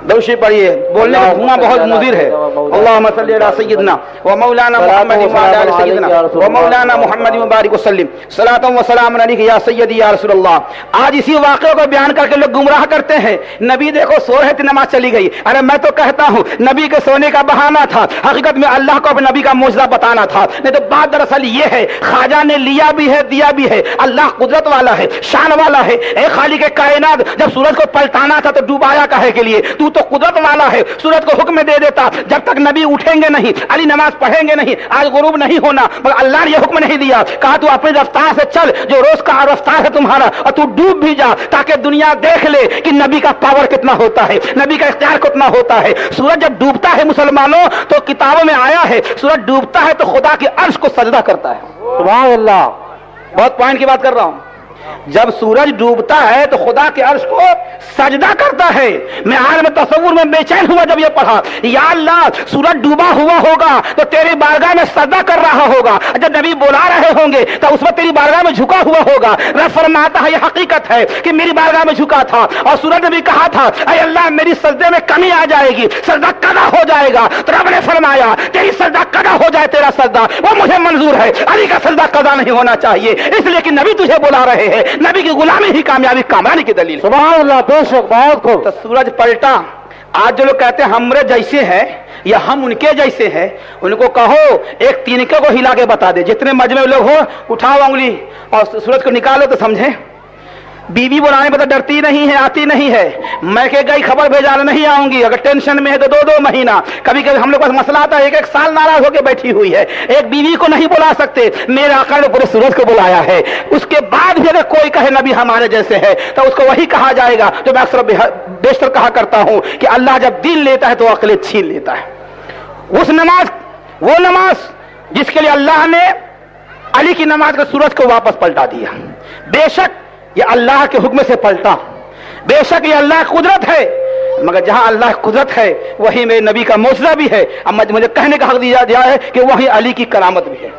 دوشی پڑھیے، بولنے کا دھواں بہت مضر ہے۔ اللہم صلی علی سیدنا و مولانا محمد وعلی آل سیدنا و مولانا محمد مبارک وسلم صلاۃ و سلام علیک یا سیدی یا رسول اللہ۔ آج اسی واقعے کو بیان کر کے لوگ گمراہ کرتے ہیں، نبی دیکھو سو رہے تھے نماز چلی گئی، ارے میں تو کہتا ہوں نبی کے سونے کا بہانہ تھا، حقیقت میں اللہ کو اپنے نبی کا معجزہ بتانا تھا، نہیں تو بات دراصل یہ ہے خواجہ نے لیا بھی ہے دیا بھی ہے، اللہ قدرت والا ہے، شان والا ہے، اے خالق کائنات جب سورج کو پلٹانا تھا تو ڈوبایا کہے کے لیے؟ تو قدرت والا ہے، سورج کو حکم دے دیتا جب تک نبی اٹھیں گے نہیں، علی نماز پڑھیں گے نہیں، آج غروب نہیں ہونا، مگر اللہ نے یہ حکم نہیں دیا، کہا تو اپنی رفتار سے چل جو روز کا رفتار ہے تمہارا، اور تو ڈوب بھی جا تاکہ دنیا دیکھ لے کہ نبی کا پاور کتنا ہوتا ہے، نبی کا اختیار کتنا ہوتا ہے۔ سورج جب ڈوبتا ہے مسلمانوں تو کتابوں میں آیا ہے سورج ڈوبتا ہے تو خدا کے عرش کو سجدہ کرتا ہے۔ سبحان اللہ، بہت پوائنٹ کی بات کر رہا ہوں، جب سورج ڈوبتا ہے تو خدا کے عرش کو سجدہ کرتا ہے. میں عالم تصور میں بے چین ہوا جب یہ پڑھا. یا اللہ سورج ڈوبا ہوا ہوگا تو تیری بارگاہ میں سجدہ کر رہا ہوگا, جب نبی بلا رہے ہوں گے تو اس وقت تیری بارگاہ میں جھکا ہوا ہوگا. رب فرماتا ہے یہ حقیقت ہے کہ میری بارگاہ میں جھکا تھا, اور سورج نے بھی کہا تھا اے اللہ میری سجدے میں کمی آ جائے گی, سجدہ قضا ہو جائے گا. تو رب نے فرمایا تیری سجدہ قضا ہو جائے, تیرا سجدہ وہ مجھے منظور ہے. علی کا سجدہ قضا نہیں ہونا چاہیے, اس لیے کہ نبی تجھے بلا رہے ہیں. نبی کی غلامی ہی کامیابی کامرانی کی دلیل. سبحان اللہ, بے شک, بہت خوب. تو سورج پلٹا. آج جو لوگ کہتے ہیں ہمرے جیسے ہیں یا ہم ان کے جیسے ہیں, ان کو کہو ایک تینکے کو ہلا کے بتا دے. جتنے مجمع میں لوگ ہو اٹھاؤ انگلی اور سورج کو نکالو تو سمجھے. بیوی بلانے میں تو ڈرتی نہیں ہے, آتی نہیں ہے. میں کہ گئی خبر بھیجانے نہیں آؤں گی, اگر ٹینشن میں ہے تو 2 مہینہ. کبھی کبھی ہم لوگ پاس مسئلہ آتا ہے 1 سال ناراض ہو کے بیٹھی ہوئی ہے, ایک بیوی کو نہیں بلا سکتے. میرے آقا نے پورے سورج کو بلایا ہے. اس کے بعد بھی اگر کوئی کہے نبی ہمارے جیسے ہے تو اس کو وہی کہا جائے گا جو میں اکثر بیشتر کہا کرتا ہوں کہ اللہ جب دل لیتا ہے تو عقل چھین لیتا ہے. اس نماز, وہ نماز جس کے لیے اللہ نے علی کی نماز کا سورج کو واپس پلٹا دیا. بے شک یہ اللہ کے حکم سے پلٹا, بے شک یہ اللہ کی قدرت ہے, مگر جہاں اللہ کی قدرت ہے وہی میرے نبی کا معجزہ بھی ہے. اب مجھے کہنے کا حق دیا ہے کہ وہی علی کی کرامت بھی ہے.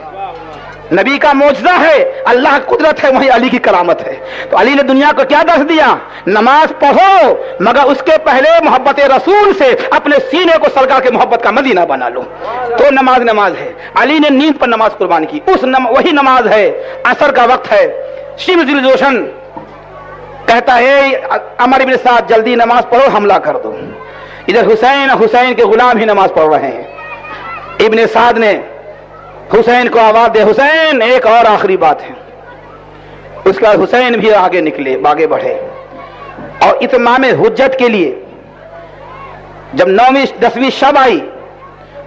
نبی کا معجزہ ہے, اللہ کی قدرت ہے, وہی علی کی کرامت ہے. تو علی نے دنیا کو کیا درس دیا؟ نماز پڑھو مگر اس کے پہلے محبت رسول سے اپنے سینے کو سرکار کے محبت کا مدینہ بنا لو. تو نماز ہے. علی نے نیند پر نماز قربان کی. وہی نماز ہے. عصر کا وقت ہے. شمس ذوالجوشن کہتا ہے عمر ابن سعد جلدی نماز پڑھو, حملہ کر دو. ادھر حسین کے غلام ہی نماز پڑھ رہے ہیں. ابن سعد نے حسین کو آواز دے, حسین ایک اور آخری بات ہے. اس کے بعد حسین بھی آگے نکلے, آگے بڑھے, اور اتمام حجت کے لیے جب 9ویں 10ویں شب آئی,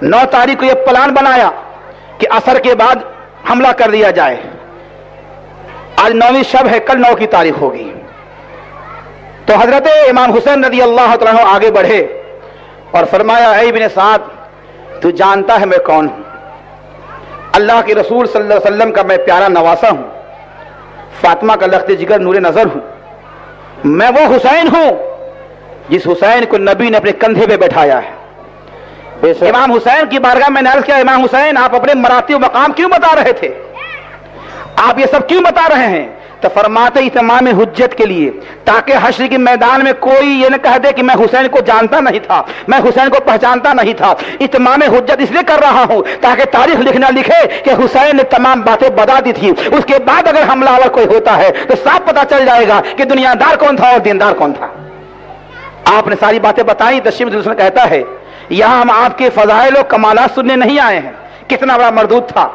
9 تاریخ کو یہ پلان بنایا کہ عصر کے بعد حملہ کر دیا جائے. آج 9ویں شب ہے, کل 9 کی تاریخ ہوگی. تو حضرت امام حسین رضی اللہ تعالیٰ عنہ آگے بڑھے اور فرمایا اے ابن سعد تو جانتا ہے میں کون ہوں؟ اللہ کے رسول صلی اللہ علیہ وسلم کا میں پیارا نواسا ہوں, فاطمہ کا لخت جگر نور نظر ہوں. میں وہ حسین ہوں جس حسین کو نبی نے اپنے کندھے پہ بیٹھایا ہے. امام حسین کی بارگاہ میں نے عرض کیا, امام حسین آپ اپنے مراتب و مقام کیوں بتا رہے تھے, آپ یہ سب کیوں بتا رہے ہیں؟ تو فرماتے اتمام حجت کے لیے, تاکہ حشر کے میدان میں کوئی یہ نہ کہہ دے کہ میں حسین کو جانتا نہیں تھا, میں حسین کو پہچانتا نہیں تھا. اتمام حجت اس لیے کر رہا ہوں تاکہ تاریخ لکھنا لکھے کہ حسین نے تمام باتیں بتا دی تھی. اس کے بعد اگر حملہ آور کوئی ہوتا ہے تو صاف پتہ چل جائے گا کہ دنیا دار کون تھا اور دیندار کون تھا. آپ نے ساری باتیں بتائی. تشریف دوسرا کہتا ہے یہاں ہم آپ کے فضائل و کمالات سننے نہیں آئے ہیں, کتنا بڑا مردود تھا,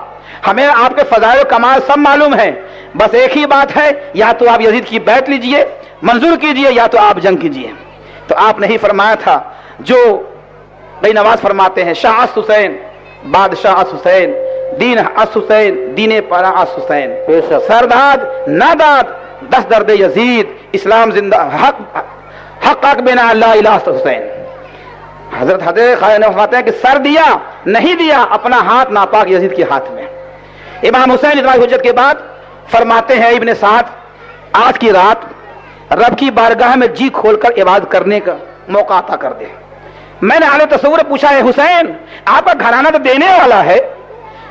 ہمیں آپ کے فضائل و کمال سب معلوم ہیں. بس ایک ہی بات ہے, یا تو آپ یزید کی بیعت لیجئے, منظور کیجئے, یا تو آپ جنگ کیجئے. تو آپ نے ہی فرمایا تھا جو بھائی نواز فرماتے ہیں, شاہ اس حسین بادشاہ اس حسین, دین اس حسین دین پرا اس حسین, سرداد ناداد 10 درد یزید, اسلام زندہ حق حق حق بنا لا الہ الا حسین. حضرت خالد نے فرماتے ہیں کہ سر دیا نہیں دیا, اپنا ہاتھ ناپاک یزید کے ہاتھ میں. امام حسین اتمام حجت کے بعد فرماتے ہیں ابن سعد آج کی رات رب کی بارگاہ میں جی کھول کر عبادت کرنے کا موقع عطا کر دے. میں نے اعلی تصور پوچھا ہے حسین آپ کا گھرانہ تو دینے والا ہے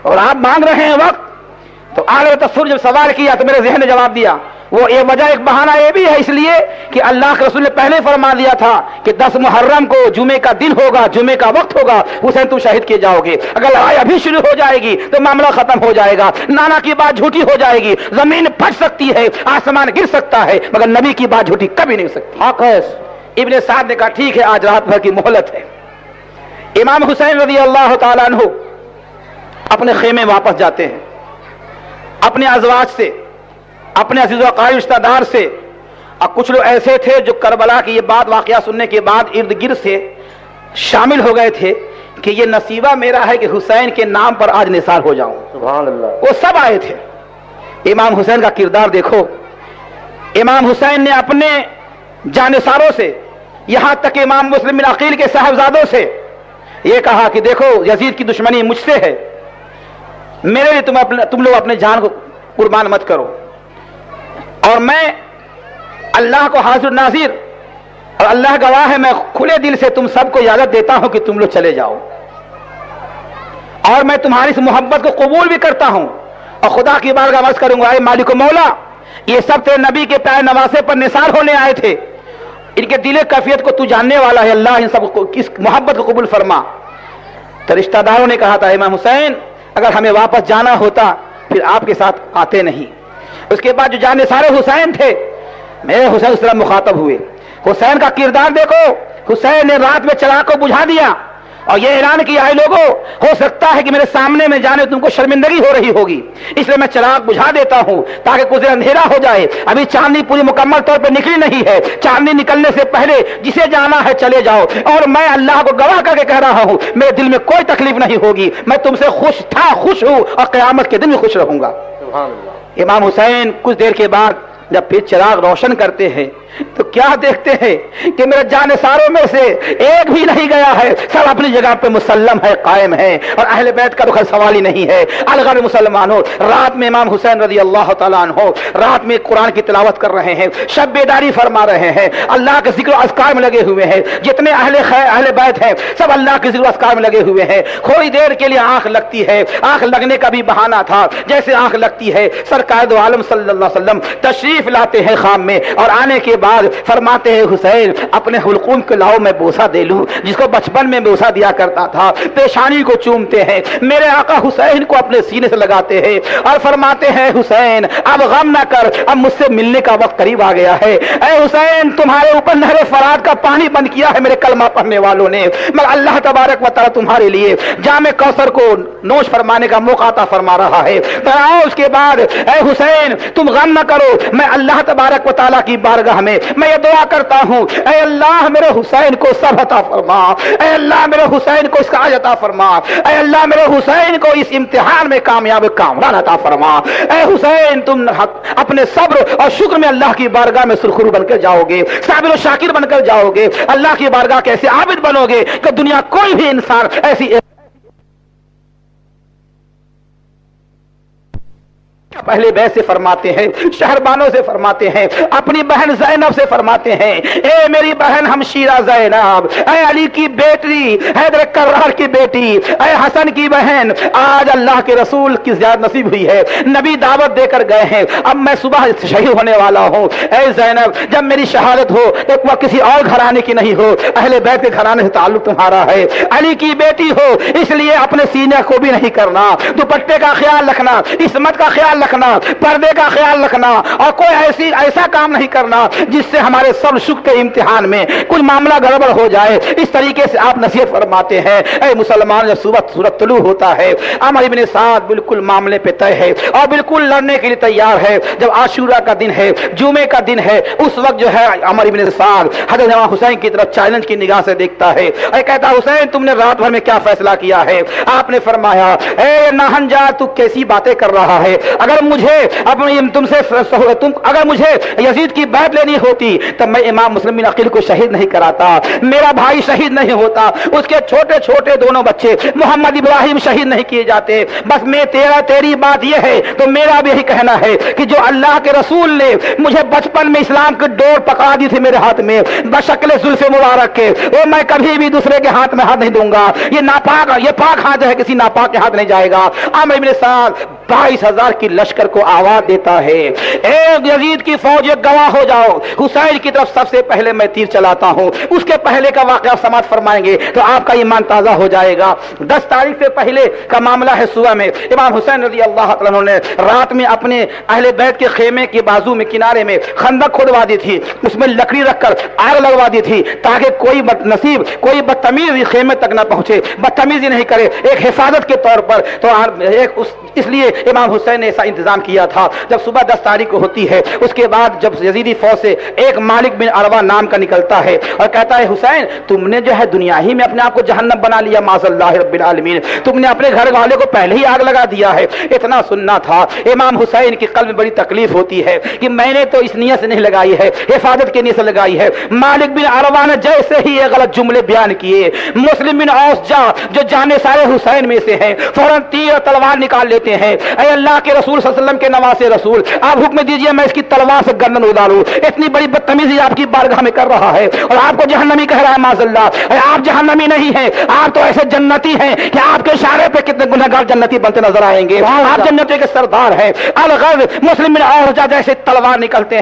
اور آپ مانگ رہے ہیں وقت, تو اعلی تصور جب سوال کیا تو میرے ذہن نے جواب دیا وہ ایک وجہ ایک بہانہ یہ بھی ہے, اس لیے کہ اللہ کے رسول نے پہلے فرما دیا تھا کہ 10 محرم کو جمعے کا دن ہوگا, جمعے کا وقت ہوگا, حسین تم شہید کیے جاؤ گے. اگر لڑائی ابھی شروع ہو جائے گی تو معاملہ ختم ہو جائے گا, نانا کی بات جھوٹی ہو جائے گی, زمین پھٹ سکتی ہے, آسمان گر سکتا ہے, مگر نبی کی بات جھوٹی کبھی نہیں ہو سکتی. حق ہے. ابن سعد نے کہا ٹھیک ہے آج رات بھر کی مہلت ہے. امام حسین رضی اللہ تعالیٰ عنہ اپنے خیمے واپس جاتے ہیں, اپنے ازواج سے, اپنے عزیز و اقارب رشتہ دار سے, اور کچھ لوگ ایسے تھے جو کربلا کی یہ بات واقعہ سننے کے بعد ارد گرد سے شامل ہو گئے تھے کہ یہ نصیبہ میرا ہے کہ حسین کے نام پر آج نثار ہو جاؤں. سبحان اللہ. وہ سب آئے تھے. امام حسین کا کردار دیکھو. امام حسین نے اپنے جانثاروں سے, یہاں تک امام مسلم بن عقیل کے صاحبزادوں سے یہ کہا کہ دیکھو یزید کی دشمنی مجھ سے ہے, میرے لیے تم لوگ اپنے جان کو قربان مت کرو. اور میں اللہ کو حاضر ناظر اور اللہ گواہ ہے، میں کھلے دل سے تم سب کو اجازت دیتا ہوں کہ تم لوگ چلے جاؤ، اور میں تمہاری اس محبت کو قبول بھی کرتا ہوں اور خدا کی بارگاہ میں عرض کروں گا، اے مالک و مولا، یہ سب تیرے نبی کے پیارے نواسے پر نثار ہونے آئے تھے، ان کے دل کیفیت کو تو جاننے والا ہے، اللہ ان سب کو اس محبت کو قبول فرما۔ تو رشتہ داروں نے کہا تھا امام حسین اگر ہمیں واپس جانا ہوتا پھر آپ کے ساتھ آتے نہیں۔ اس کے بعد جو جانے سارے حسین تھے، میرے حسین اس طرح مخاطب ہوئے، حسین کا کردار دیکھو، حسین نے رات میں چراغ کو بجھا دیا اور یہ اعلان کیا، اے لوگوں، ہو سکتا ہے کہ میرے سامنے میں جانے تم کو شرمندگی ہو رہی ہوگی، اس لیے میں چراغ بجھا دیتا ہوں تاکہ کچھ دیر اندھیرا ہو جائے، ابھی چاندنی پوری مکمل طور پہ نکلی نہیں ہے، چاندنی نکلنے سے پہلے جسے جانا ہے چلے جاؤ، اور میں اللہ کو گواہ کر کے کہہ رہا ہوں میرے دل میں کوئی تکلیف نہیں ہوگی، میں تم سے خوش تھا، خوش ہوں اور قیامت کے دن بھی خوش رہوں گا۔ سبحان اللہ۔ امام حسین کچھ دیر کے بعد جب پھر چراغ روشن کرتے ہیں تو کیا دیکھتے ہیں کہ میرے جانثاروں میں سے ایک بھی نہیں گیا ہے، سب اپنی جگہ پہ مسلم ہے، قائم ہے، اور اہل بیت کا تو خیر سوال ہی نہیں ہے۔ الغر مسلمانوں، رات میں امام حسین رضی اللہ تعالیٰ عنہ رات میں قرآن کی تلاوت کر رہے ہیں، شب بیداری فرما رہے ہیں، اللہ کے ذکر و اذکار میں لگے ہوئے ہیں، جتنے اہل بیت ہیں سب اللہ کے ذکر و اذکار میں لگے ہوئے ہیں۔ تھوڑی دیر کے لیے آنکھ لگتی ہے، آنکھ لگنے کا بھی بہانہ تھا، جیسے آنکھ لگتی ہے سرکار دو عالم صلی اللہ علیہ وسلم تشریف لاتے ہیں خام میں، اور آنے کے بعد فرماتے ہیں حسین اپنے حلقوم کو لاؤ میں بوسہ دے لوں، جس کو بچپن میں بوسہ دیا کرتا تھا، پیشانی کو چومتے ہیں، میرے آقا حسین کو اپنے سینے سے لگاتے ہیں اور فرماتے ہیں حسین اب غم نہ کر، اب مجھ سے ملنے کا وقت قریب آ گیا ہے، اے حسین تمہارے اوپر نہر فرات کا پانی بند کیا ہے میرے کلمہ پڑھنے والوں نے، مگر اللہ تبارک و تعالیٰ تمہارے لیے جام کوثر کو نوش فرمانے کا موقع عطا فرما رہا ہے۔ آؤ اس کے بعد اے حسین تم غم نہ کرو، میں اللہ تبارک و تعالیٰ کی بارگاہ میں میں یہ دعا کرتا ہوں، اے اللہ میرے حسین کو صبر عطا فرما، اے اللہ میرے حسین کو اس کا عاج عطا فرما، اے اللہ میرے حسین کو اس امتحان میں کامیاب کامران عطا فرما۔ اے حسین تم اپنے صبر اور شکر میں اللہ کی بارگاہ میں سرخرو بن کر جاؤ گے، صابر و شاکر بن کر جاؤ گے، اللہ کی بارگاہ کے ایسے عابد بنو گے کہ دنیا کوئی بھی انسان ایسی پہلے بیت سے فرماتے ہیں، شہربانوں سے فرماتے ہیں، اپنی بہن زینب سے فرماتے ہیں، اے میری بہن ہمشیرہ زینب، اے علی کی بیٹی، حیدر کرار کی بیٹی، اے حسن کی بہن، آج اللہ کے رسول کی زیارت نصیب ہوئی ہے، نبی دعوت دے کر گئے ہیں، اب میں صبح شہید ہونے والا ہوں، اے زینب جب میری شہادت ہو ایک وہ کسی اور گھرانے کی نہیں ہو، اہل بیت کے گھرانے سے تعلق تمہارا ہے، علی کی بیٹی ہو، اس لیے اپنے سینے کو بھی نہیں کرنا، دوپٹے کا خیال رکھنا، عصمت کا خیال رکھنا، پردے کا خیال رکھنا، اور کوئی ایسا کام نہیں کرنا جس سے ہمارے صبر شکر کے امتحان میں کچھ معاملہ گڑبڑ ہو جائے۔ اس طریقے سے آپ نصیحت فرماتے ہیں۔ اے مسلمان جب سورج طلوع ہوتا ہے، عمر ابن سعد بالکل معاملے پہ طے ہے اور بالکل لڑنے کے لیے تیار ہے۔ جب عاشورہ کا دن ہے، جمعے کا دن ہے، اس وقت جو ہے عمر ابن سعد حضرت امام حسین کی طرف چیلنج کی نگاہ سے دیکھتا ہے اور کہتا ہے حسین تم نے رات بھر میں کیا فیصلہ کیا ہے؟ آپ نے فرمایا اے ناہنجار تو کیسی باتیں کر رہا ہے، اگر مجھے اگر مجھے یزید کی بیعت لینی ہوتی تب میں امام مسلم بن عقیل کو شہید نہیں کراتا، میرا بھائی شہید نہیں ہوتا، اس کے چھوٹے چھوٹے دونوں بچے محمد ابراہیم شہید نہیں کیے جاتے، بس میں تیری بات یہ ہے تو میرا بھی یہی کہنا ہے کہ جو اللہ کے رسول نے مجھے بچپن میں اسلام کی ڈور پکڑا دی تھی میرے ہاتھ میں بشکل زلف مبارک کے، وہ میں کبھی بھی دوسرے کے ہاتھ میں ہاتھ نہیں دوں گا، یہ پاک ہاتھ ہے، کسی ناپاک کے ہاتھ نہیں جائے گا۔ عمر بن سعد 22,000 کی لشکر کو آواز دیتا ہے ایک یزید کی فوج گواہ ہو جاؤ، حسین کی طرف سب سے پہلے میں تیر چلاتا ہوں، اس کے پہلے کا واقعہ سماعت فرمائیں گے تو آپ کا ایمان تازہ ہو جائے گا۔ 10 تاریخ سے پہلے کا معاملہ ہے، صبح میں امام حسین رضی اللہ تعالیٰ عنہ نے رات میں اپنے اہل بیت کے خیمے کے بازو میں کنارے میں خندق کھودوا دی تھی، اس میں لکڑی رکھ کر آگ لگوا دی تھی تاکہ کوئی بدنصیب کوئی بدتمیز خیمے تک نہ پہنچے، بدتمیزی نہیں کرے، ایک حفاظت کے طور پر۔ تو اس لیے امام حسین نے ایسا انتظام کیا تھا۔ جب صبح 10 تاریخ کو ہوتی ہے، اس کے بعد جب یزیدی فوج سے ایک مالک بن عروہ نام کا نکلتا ہے اور کہتا ہے حسین تم نے جو ہے دنیا ہی میں اپنے آپ کو جہنم بنا لیا، معاذ اللہ رب العالمین، تم نے اپنے گھر والے کو پہلے ہی آگ لگا دیا ہے۔ اتنا سننا تھا، امام حسین کی قلب میں بڑی تکلیف ہوتی ہے کہ میں نے تو اس نیت سے نہیں لگائی ہے، حفاظت کی نیت سے لگائی ہے۔ مالک بن عروہ نے جیسے ہی یہ غلط جملے بیان کیے، مسلم بن اوس جو جانے سارے حسین میں سے ہیں، فوراً تیر اور تلوار نکال لیتے ہیں اے اللہ کے رسول صلی اللہ علیہ وسلم کے نواسے رسول، آپ حکم دیجئے میں اس کی تلوار سے گردن اداروں، اتنی بڑی بدتمیزی آپ کی بارگاہ میں کر رہا ہے اور آپ کو جہنمی کہہ رہا ہے معاذ اللہ۔ اے آپ جہنمی نہیں ہیں، آپ تو ایسے جنتی ہیں کہ آپ کے اشارے پہ کتنے گنہگار جنتی بنتے نظر آئیں گے، آپ جنتوں کے سردار ہیں۔ الغرض مسلم بن احجا جیسے تلوار نکالتے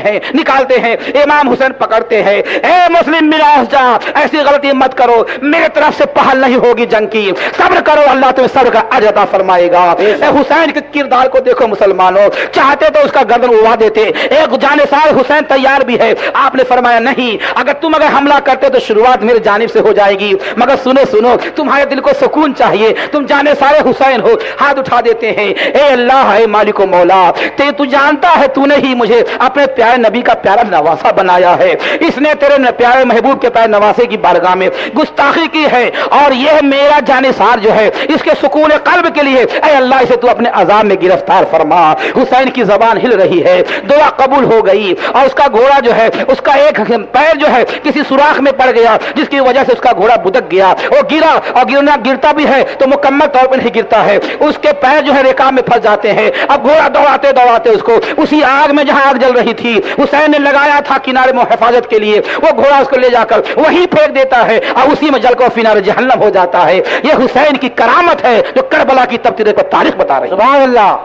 ہیں امام حسین پکڑتے ہیں، اے مسلم بن احجا ایسی غلطی مت کرو، میرے طرف سے پہل نہیں ہوگی جنگ کی، صبر کرو اللہ تمہیں صبر کا اجر عطا فرمائے گا۔ اے حسین کے کردار کو دیکھو مسلمانوں، چاہتے تو اس کا گردن اڑا دیتے، ایک جانثار حسین تیار بھی ہے، آپ نے فرمایا نہیں، اگر حملہ کرتے تو شروعات میری جانب سے ہو جائے گی، مگر سنو تمہارے دل کو سکون چاہیے، تم جانثار حسین ہو، ہاتھ اٹھا دیتے ہیں، اے اللہ اے مالک و مولا، تو جانتا ہے تو نے ہی مجھے اپنے پیارے نبی کا پیارا نواسا بنایا ہے، اس نے تیرے پیارے محبوب کے پیارے نواسے کی بارگاہ میں گستاخی کی ہے، اور یہ میرا جانثار جو ہے اس کے سکون قلب کے لیے اے اللہ اسے تو اپنے عذاب میں گرفتار فرما۔ حسین کی زبان ہل رہی ہے، دعا قبول ہو گئی، اور اس کا گھوڑا جو ہے اس کا ایک پیر جو ہے کسی سوراخ میں پڑ گیا، جس کی وجہ سے اس کا گھوڑا بدک گیا، وہ گرا، اور گرتا بھی ہے تو مکمل طور پر نہیں گرتا ہے، اس کے پیر جو ہے ریکاب میں پھنس جاتے ہیں۔ اب گھوڑا دوڑاتے اس کو اسی آگ میں جہاں آگ جل رہی تھی حسین نے لگایا تھا کنارے میں حفاظت کے لیے، وہ گھوڑا اس کو لے جا کر وہیں پھینک دیتا ہے اور اسی میں جل کر فنار جہنم ہو جاتا ہے۔ یہ حسین کی کرامت ہے جو کربلا کی تبصرے کو تاریخ بتا رہی ہے۔ سبحان اللہ،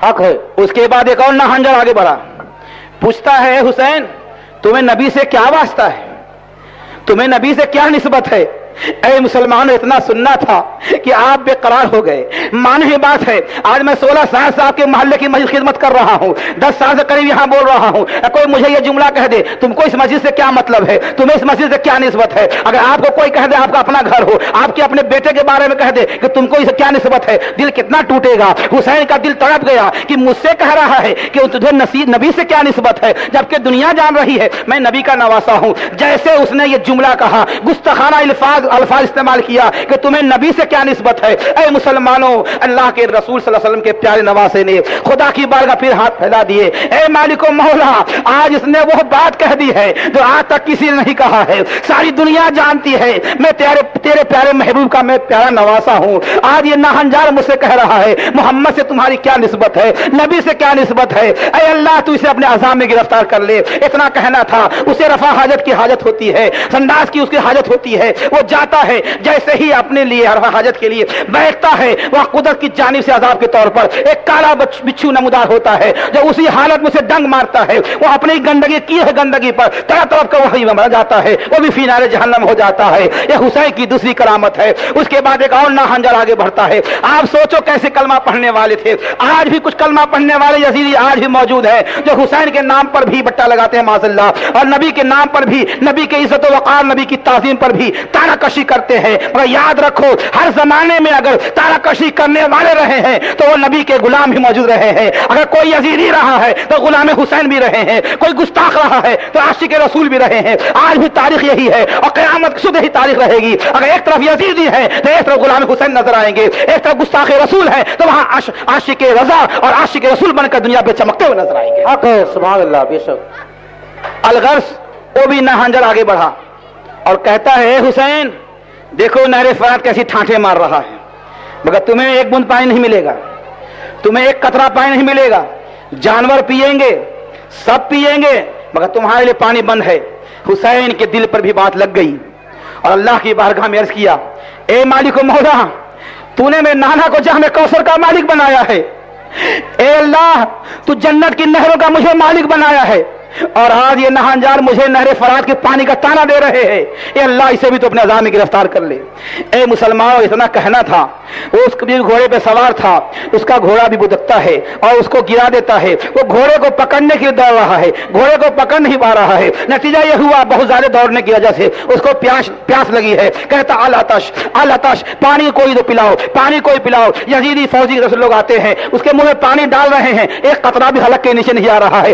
حق ہے۔ اس کے بعد ایک اور ناہنجر آگے بڑھا، پوچھتا ہے حسین تمہیں نبی سے کیا واسطہ ہے، تمہیں نبی سے کیا نسبت ہے؟ اے مسلمان اتنا سننا تھا کہ آپ بے قرار ہو گئے۔ مانی بات ہے آج میں 16 سال سے آپ کے محلے کی مسجد خدمت کر رہا ہوں، 10 سال سے قریب یہاں بول رہا ہوں، کوئی مجھے یہ جملہ کہہ دے تم کو اس مسجد سے کیا مطلب ہے، تمہیں اس مسجد سے کیا نسبت ہے، اگر آپ کو کوئی کہہ دے آپ کا اپنا گھر ہو، آپ کے اپنے بیٹے کے بارے میں کہہ دے کہ تم کو اس سے کیا نسبت ہے، دل کتنا ٹوٹے گا۔ حسین کا دل تڑپ گیا کہ مجھ سے کہہ رہا ہے کہ تجھے نبی سے کیا نسبت ہے، جبکہ دنیا جان رہی ہے میں نبی کا نواسا ہوں۔ جیسے اس نے یہ جملہ کہا، گستاخانہ الفاظ استعمال کیا کہ تمہیں نبی سے کیا نسبت ہے۔ اے مسلمانوں، اللہ کے رسول صلی اللہ علیہ وسلم کے پیارے نواسے نے خدا کی بارگاہ پھر ہاتھ پھیلا دیے، اے مالک و مولا، آج اس نے وہ بات کہہ دی ہے جو آج تک کسی نے نہیں کہا ہے، ساری دنیا جانتی ہے میں تیرے پیارے محبوب کا میں پیارا نواسا ہوں۔ آج یہ ناہنجار مجھ سے کہہ رہا ہے محمد سے تمہاری کیا نسبت ہے، نبی سے کیا نسبت ہے۔ اے اللہ تو اسے اپنے عذاب میں گرفتار کر لے، اتنا کہنا تھا۔ اسے رفع حاجت کی حاجت ہوتی ہے، سنداز کی اس کی حاجت ہوتی ہے، وہ جاتا ہے جیسے ہی اپنے لیے رفع حاجت کے لیے بیٹھتا ہے، وہ قدرت کی جانب سے عذاب کے طور پر ایک کالا بچھو نمودار ہوتا ہے جو اسی حالت میں سے ڈنگ مارتا ہے، وہ اپنی گندگی کی ہے گندگی پر طرف طرف کا وہی مر جاتا ہے، وہ بھی فی نار جہنم ہو جاتا ہے۔ یہ حسین کی دوسری کرامت ہے۔ اس کے بعد ایک اور ناہنجر آگے بڑھتا ہے۔ آپ سوچو کیسے کلمہ پڑھنے والے تھے، آج بھی کچھ کلمہ پڑھنے والے یزیدی آج بھی موجود ہے جو حسین کے نام پر بھی بٹا لگاتے ہیں معاذ اللہ، اور نبی کے نام پر بھی، نبی کے عزت و وقار، نبی کی تعظیم پر بھی تانا کشی کرتے ہیں۔ مگر یاد رکھو ہر زمانے میں اگر تانا کشی کرنے والے رہے ہیں تو وہ نبی کے غلام بھی موجود رہے ہیں۔ اگر کوئی یزیدی رہا ہے تو غلام حسین بھی رہے ہیں، کوئی گستاخ رہا ہے تو عاشق رسول بھی رہے ہیں۔ آج بھی تاریخ یہی ہے اور قیامت صبح ہی تاریخ رہے گی۔ اگر ایک طرف یزیدی ہے تو ایک طرف غلام حسین نظر آئیں گے، ایک طرف گستاخ رسول ہے تو وہاں عاشق رضا اور عاشق رسول بن کر دنیا پہ چمکتے ہوئے نظر آئیں گے۔ حق ہے، سبحان اللہ، بے شک۔ الغرض وہ بھی ناہنجر آگے بڑھا اور کہتا ہے اے حسین دیکھو نہر فرات کیسی ٹھانٹے مار رہا ہے، مگر تمہیں ایک بوند پانی نہیں ملے گا، تمہیں ایک قطرہ پانی نہیں ملے گا، جانور پیئیں گے، سب پیئیں گے، مگر تمہارے لیے پانی بند ہے۔ حسین کے دل پر بھی بات لگ گئی اور اللہ کی بارگاہ میں عرض کیا اے مالک و مولا، تو نے میرے نانا کو جہاں میں کوثر کا مالک بنایا ہے، اے اللہ تو جنت کی نہروں کا مجھے مالک بنایا ہے، اور آج یہ ناہنجار مجھے نہر فرات کے پانی کا تانا دے رہے ہیں، اے اللہ اسے بھی تو اپنے عذاب میں گرفتار کر لے۔ اے مسلمانوں، اتنا کہنا تھا، وہ اس گھوڑے پہ سوار تھا، اس کا گھوڑا بھی بدکتا ہے اور اس کو گرا دیتا ہے، وہ گھوڑے کو پکڑنے کے لیے دوڑ رہا ہے، گھوڑے کو پکڑ نہیں پا رہا ہے، نتیجہ یہ ہوا بہت زیادہ دوڑنے کی وجہ سے اس کو پیاس لگی ہے، کہتا العطش، پانی کوئی تو پلاؤ، پانی کوئی پلاؤ۔ یزیدی فوجی رسول لوگ آتے ہیں، اس کے منہ میں پانی ڈال رہے ہیں، ایک قطرہ بھی حلق کے نیچے نہیں آ رہا ہے،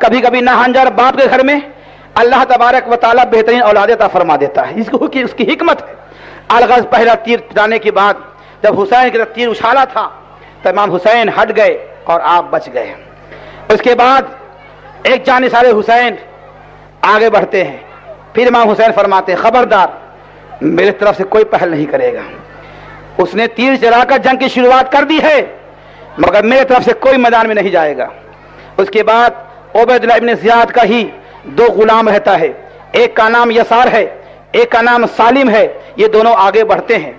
کبھی کبھی ناہنجار باپ کے گھر میں اللہ تبارک و تعالیٰ بہترین اولاد عطا فرما دیتا ہے، اس کی حکمت ہے۔ الغرض پہلا تیر چلانے کے بعد جب حسین کی طرف تیر اچھالا تھا تو امام حسین ہٹ گئے اور آپ بچ گئے۔ اس کے بعد ایک جانثار حسین آگے بڑھتے ہیں، پھر امام حسین فرماتے ہیں خبردار میرے طرف سے کوئی پہل نہیں کرے گا۔ اس نے تیر چلا کر جنگ کی شروعات کر دی ہے مگر میرے طرف سے کوئی میدان میں نہیں جائے گا۔ اس کے بعد عبیداللہ ابن زیاد کا ہی دو غلام رہتا ہے، ایک کا نام یسار ہے ایک کا نام سالم ہے، یہ دونوں آگے بڑھتے ہیں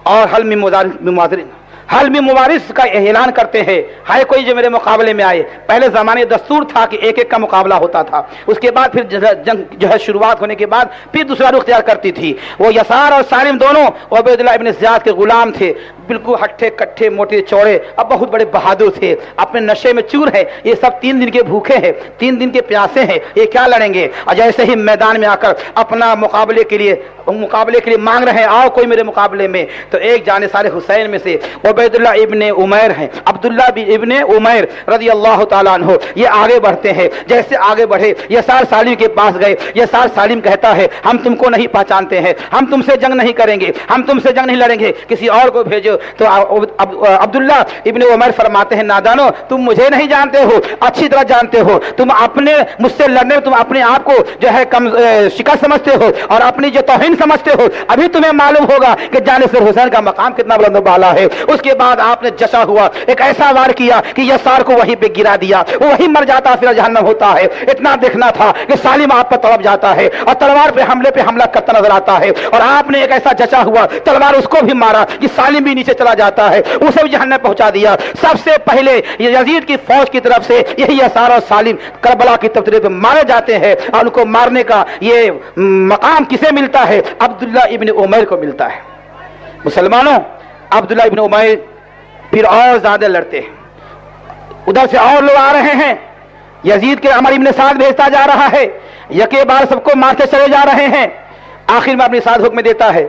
اور حلم مبارز کا اعلان کرتے ہیں، ہے کوئی جو میرے مقابلے میں آئے۔ پہلے زمانے دستور تھا کہ ایک ایک کا مقابلہ ہوتا تھا، اس کے بعد پھر جنگ جو ہے شروعات ہونے کے بعد پھر دوسرا رخ اختیار کرتی تھی۔ وہ یسار اور سالم دونوں عبیداللہ ابن زیاد کے غلام تھے، بالکل ہٹھے کٹھے موٹے چوڑے، اب بہت بڑے بہادر تھے، اپنے نشے میں چور ہیں۔ یہ سب 3 دن کے بھوکے ہیں، 3 دن کے پیاسے ہیں، یہ کیا لڑیں گے؟ اور جیسے ہی میدان میں آ کر اپنا مقابلے کے لیے مانگ رہے ہیں، آؤ کوئی میرے مقابلے میں، تو ایک جانثار حسین میں سے عبیداللہ ابن عمیر ہیں، عبداللہ ابن عمیر رضی اللہ تعالیٰ عنہ، یہ آگے بڑھتے ہیں۔ جیسے آگے بڑھے یسار سالم کے پاس گئے، یسار سالم کہتا ہے ہم تم کو نہیں پہچانتے ہیں، ہم تم سے جنگ نہیں کریں گے، ہم تم سے جنگ نہیں لڑیں گے، کسی اور کو بھیجو۔ تو عبداللہ ابن عمر فرماتے ہیں نادانو تم مجھے نہیں جانتے ہو، اچھی طرح جانتے ہو، تم اپنے مجھ سے لڑنے میں تم اپنے آپ کو جو ہے شکست سمجھتے ہو اور اپنی جو توہین سمجھتے ہو، ابھی تمہیں معلوم ہوگا کہ جانثار حسین کا مقام کتنا بلند و بالا ہے۔ اس کے بعد آپ نے جشا ہوا ایک ایسا وار کیا کہ یسار کو وہیں پہ گرا دیا، وہ وہیں مر جاتا پھر جہنم ہوتا ہے۔ اتنا دیکھنا تھا کہ سالم آپ پر تڑپ جاتا ہے اور تلوار پہ حملہ کرتا نظر آتا ہے، اور آپ نے ایک ایسا جچا ہوا تلوار اس کو بھی مارا کہ سالم بھی نیچے چلا جاتا ہے، اسے بھی جہنم پہنچا دیا۔ سب سے پہلے یزید کی فوج کی طرف سے یہی یسار اور سالم کربلا کی تفتیش پہ مارے جاتے ہیں، اور ان کو مارنے کا یہ مقام کسے ملتا ہے؟ عبداللہ ابن عمیر کو ملتا ہے۔ مسلمانوں، عبداللہ ابن عمیر پھر اور زیادہ لڑتے ہیں، ادھر سے اور لوگ آ رہے ہیں، یزید کے عمر ابن سعد بھیجتا جا رہا ہے، یکے بار سب کو مارتے چلے جا رہے ہیں۔ آخر میں اپنے ساتھ حکم دیتا ہے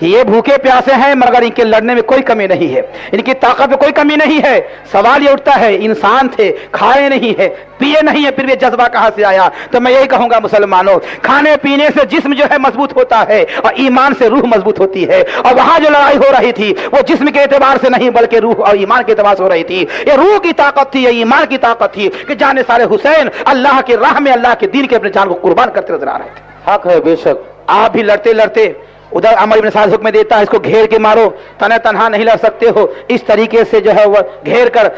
یہ بھوکے پیاسے ہیں مگر ان کے لڑنے میں کوئی کمی نہیں ہے، ان کی طاقت میں کوئی کمی نہیں ہے۔ سوال یہ اٹھتا ہے انسان تھے، کھائے نہیں ہے، پیے نہیں ہے، پھر یہ جذبہ کہاں سے آیا؟ تو میں یہی کہوں گا مسلمانوں، کھانے پینے سے جسم جو ہے مضبوط ہوتا ہے اور ایمان سے روح مضبوط ہوتی ہے، اور وہاں جو لڑائی ہو رہی تھی وہ جسم کے اعتبار سے نہیں بلکہ روح اور ایمان کے اعتبار سے ہو رہی تھی۔ یہ روح کی طاقت تھی، یہ ایمان کی طاقت تھی کہ جانثار حسین اللہ کی راہ میں اللہ کے دین کے اپنے جان کو قربان کرتے نظر آ رہے تھے۔ حق ہے بے شک۔ آپ بھی لڑتے لڑتے ادھر عمر ابن سعد حکم دیتا ہے اس کو گھیر کے مارو، تنہا نہیں لڑ سکتے ہو۔ اس طریقے سے جو ہے وہ گھیر کر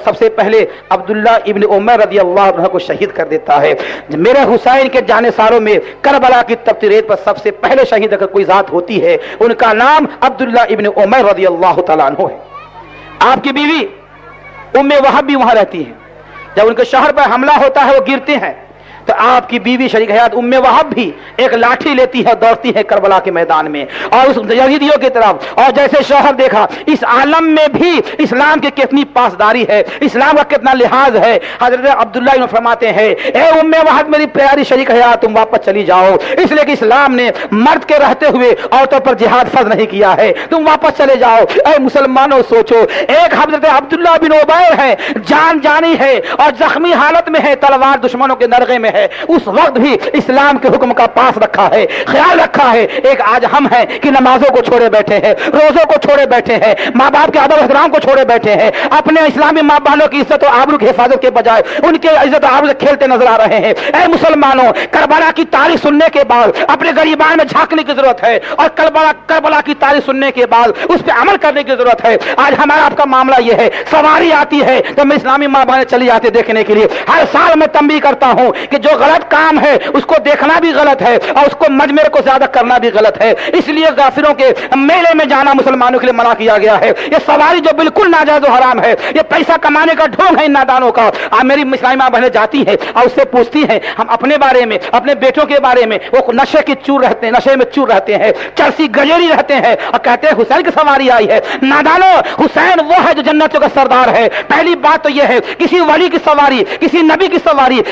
سب سے پہلے عبداللہ ابن عمر رضی اللہ عنہ کو شہید کر دیتا ہے۔ میرے حسین کے جانثاروں میں کربلا کی تپتی ریت پر سب سے پہلے شہید اگر کوئی ذات ہوتی ہے ان کا نام عبداللہ ابن عمر رضی اللہ تعالیٰ عنہ ہے۔ آپ کی بیوی ام وہب بھی وہاں رہتی ہے، جب ان کے شوہر پر حملہ ہوتا ہے وہ گرتے ہیں تو آپ کی بیوی شریک حیات ام وہب بھی ایک لاٹھی لیتی ہے، دوڑتی ہے کربلا کے میدان میں اور اس یزیدیوں کی طرف، اور جیسے شوہر دیکھا اس عالم میں بھی اسلام کی کتنی پاسداری ہے، اسلام کا کتنا لحاظ ہے۔ حضرت عبداللہ ابن فرماتے ہیں اے ام وہب میری پیاری شریک حیات تم واپس چلی جاؤ، اس لیے کہ اسلام نے مرد کے رہتے ہوئے عورتوں پر جہاد فرض نہیں کیا ہے، تم واپس چلے جاؤ۔ اے مسلمانوں سوچو، ایک حضرت عبداللہ بن عبیر ہے، جانی ہے اور زخمی حالت میں ہے، تلوار دشمنوں کے نرغے میں ہے، اس وقت بھی اسلام کے حکم کا پاس رکھا ہے، خیال رکھا ہے۔ ایک آج ہم ہیں کہ نمازوں کو چھوڑے بیٹھے ہیں، روزوں کو چھوڑے بیٹھے ہیں، ماں باپ کے ادب احترام کو چھوڑے بیٹھے ہیں، اپنے اسلامی ماں باپوں کی عزت و آبرو کی حفاظت کے بجائے ان کے عزت و آبرو سے کھیلتے نظر آ رہے ہیں۔ اے مسلمانوں، کربلا کی تاریخ سننے کے بعد اپنے غریبان میں جھانکنے کی ضرورت ہے، اور کربلا کی تاریخ سننے کے بعد اس پہ عمل کرنے کی ضرورت ہے۔ آج ہمارا آپ کا معاملہ یہ ہے، سواری آتی ہے تو میں اسلامی ماں بہنیں چلی جاتی دیکھنے کے لیے۔ ہر سال میں تنبیہ کرتا ہوں کہ جو غلط کام ہے اس کو دیکھنا بھی غلط ہے اور اس کو مجمع کو زیادہ کرنا بھی غلط ہے، اس لیے غافلوں کے میلے میں جانا مسلمانوں کے لیے منع کیا گیا ہے۔ یہ سواری جو بالکل ناجائز و حرام ہے، یہ پیسہ کمانے کا ڈھونگ ہے ان نادانوں کا۔ میری اسلامی ماں بہنیں جاتی ہیں اور اس سے پوچھتی ہیں ہم اپنے بارے میں، اپنے بیٹوں کے بارے میں، وہ نشے کی چور رہتے ہیں، نشے میں چور رہتے ہیں، چرسی گجری رہتے ہیں، اور کہتے ہیں حسین کی سواری آئی ہے۔ نادانو، حسین وہ ہے جو جنتوں کا سردار ہے۔ پہلی بات تو یہ ہے کسی ولی کی سواری، کسی نبی کی سواری،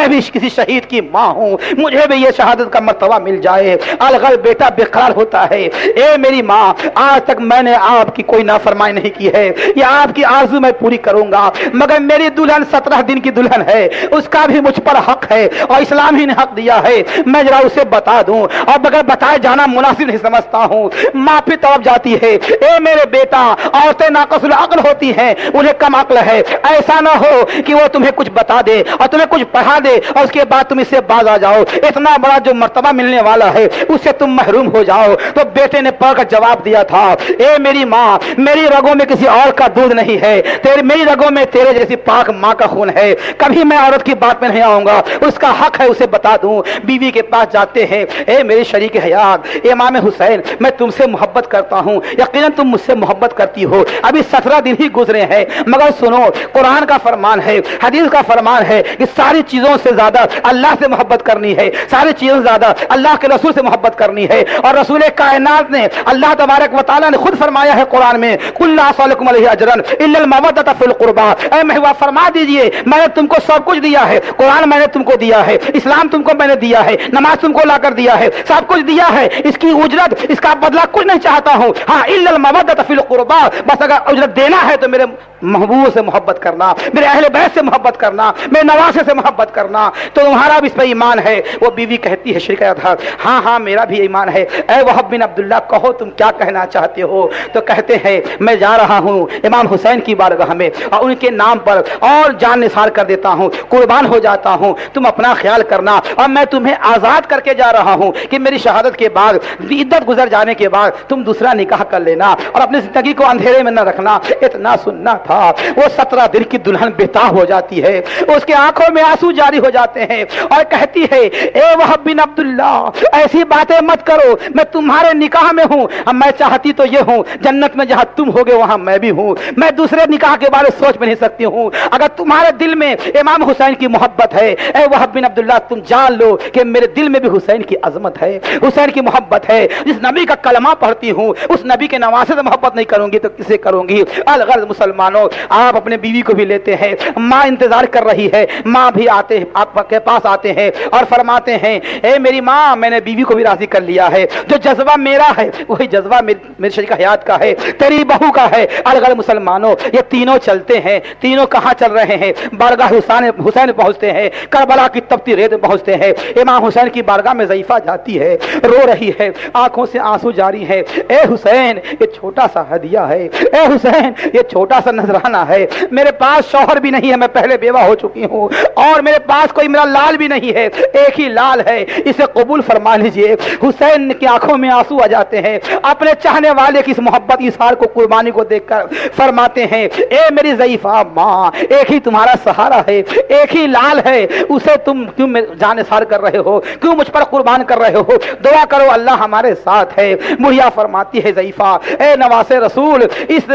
میں بھی کسی شہید کی ماں ہوں, مجھے بھی یہ شہادت کا مرتبہ مل جائے. الغل بیٹا بےقرار ہوتا ہے, اے میری ماں آج تک میں نے آپ کی کوئی نافرمانی نہیں کی ہے, یہ آپ کی آرزو میں پوری کروں گا, مگر میری دلہن 17 دن کی دلہن ہے, اس کا بھی مجھ پر حق ہے اور اسلام ہی نے حق دیا ہے, میں ذرا اسے بتا دوں, اور بغیر بتائے جانا مناسب نہیں سمجھتا ہوں. ماں پھر طرف جاتی ہے, اے میرے بیٹا عورتیں ناقص العقل ہوتی ہیں, انہیں کم عقل ہے, ایسا نہ ہو کہ وہ تمہیں کچھ بتا دے اور تمہیں کچھ پڑھا دے اور اس کے بعد تم اس سے باز آ جاؤ, اتنا بڑا جو مرتبہ ملنے والا ہے اس سے تم محروم ہو جاؤ. تو بیٹے نے پڑھ کر جواب دیا تھا, اے میری ماں میری رگوں میں کسی اور کا دودھ نہیں ہے, میری رگوں میں تیرے جیسی پاک ماں کا خون ہے, کبھی میں عورت کی بات میں نہیں آؤں گا, اس کا حق ہے اسے بتا دوں. بیوی کے پاس جاتے ہیں, اے میری شریک حیات امام حسین میں تم سے محبت کرتا ہوں, یقیناً تم مجھ سے محبت کرتی ہو, ابھی 17 دن ہی گزرے ہیں, مگر سنو قرآن کا فرمان ہے, حدیث کا فرمان ہے کہ ساری چیزوں سے زیادہ اللہ سے محبت کرنی ہے, ساری چیزوں سے زیادہ اللہ کے رسول سے محبت کرنی ہے. اور رسول کائنات نے اللہ تبارک و تعالیٰ نے خود فرمایا ہے قرآن میں, قل لا اسألکم علیہ اجرا الا المودۃ فی القربى, اے محبوب فرما دیجئے میں نے تم کو سب کچھ دیا ہے, قرآن میں نے تم کو دیا ہے, اسلام تم کو میں نے دیا ہے, نماز تم کو لا کر دیا ہے, سب کچھ دیا ہے, اس کی اجرت اس کا بدلہ کچھ نہیں چاہتا ہوں, ہاں الا المودۃ فی القربى, بس اگر اجرت دینا ہے تو میرے محبوب سے محبت کرنا, میرے اہل بیت سے محبت کرنا, میرے نواسے سے محبت کرنا, تو تمہارا بھی اس پہ ایمان ہے. وہ بیوی کہتی ہے شریک حیات, ہاں ہاں میرا بھی ایمان ہے. اے وہب بن عبداللہ کہو تم کیا کہنا چاہتے ہو. تو کہتے ہیں میں جا رہا ہوں امام حسین کی بارگاہ میں اور ان کے نام پر اور جان نثار کر دیتا ہوں, قربان ہو جاتا ہوں, تم اپنا خیال کرنا, اور میں تمہیں آزاد کر کے جا رہا ہوں کہ میری شہادت کے بعد عدت گزر جانے کے بعد تم دوسرا نکاح کر لینا اور اپنی زندگی کو اندھیرے میں نہ رکھنا. اتنا سننا تھا. وہ 17 دن کی دلہن بےتاب ہو جاتی ہے, اس کے آنکھوں میں آنسو جاری ہو جاتے ہیں اور کہتی ہے, اے وہب بن عبداللہ ایسی باتیں مت کرو, میں تمہارے نکاح میں ہوں, میں چاہتی تو یہ ہوں جنت میں جہاں تم ہوگے وہاں میں بھی ہوں, میں دوسرے نکاح کے بارے سوچ بھی نہیں سکتی ہوں. اگر تمہارے دل میں امام حسین کی محبت ہے, اے وہب بن عبداللہ تم جان لو کہ میرے دل میں بھی حسین کی عظمت ہے, حسین کی محبت ہے. جس نبی کا کلمہ پڑھتی ہوں اس نبی کے نواسے سے محبت نہیں کروں گی تو کسے کروں گی. الغرض مسلمانوں, آپ اپنے بیوی کو بھی لیتے ہیں, ماں انتظار کر رہی ہے, ماں بھی آتے آپ کے پاس آتے ہیں اور فرماتے ہیں, اے میری ماں میں نے بیوی کو بھی راضی کر لیا ہے, جو جذبہ میرا ہے وہی جذبہ میری شریک حیات کا ہے, تیری بہو کا ہے. الغرض مسلمانوں یہ تینوں چلتے ہیں, تینوں کہاں چل رہے ہیں, بارگاہ حسین پہنچتے ہیں, کربلا کی تپتی ریت پہنچتے ہیں. امام حسین کی بارگاہ میں ضعیفہ جاتی ہے, رو رہی ہے, آنکھوں سے آنسو جاری ہے. اے حسین یہ چھوٹا سا ہدیہ ہے, اے حسین یہ چھوٹا سا نذرانہ ہے, میرے پاس شوہر بھی نہیں ہے, میں پہلے بیوہ ہو چکی ہوں, اور میرے پاس کوئی میرا لال بھی نہیں ہے, ایک ہی لال ہے, اسے قبول فرما لیجئے. حسین کی آنکھوں میں آنسو آ جاتے ہیں, اپنے چاہنے والے کی اس محبت اظہار کو قربانی کو دیکھ کر فرماتے ہیں, اے میری ضعیفہ ماں ایک ہی تمہارا سہارا ہے, ایک ہی لال ہے, اسے تم کیوں جان نثار کر رہے ہو, کیوں مجھ پر قربان کر رہے ہو, دعا کرو اللہ ہمارے ساتھ ہے. بڑھیا فرماتی ہے ضعیفہ, اے نواز رسول اس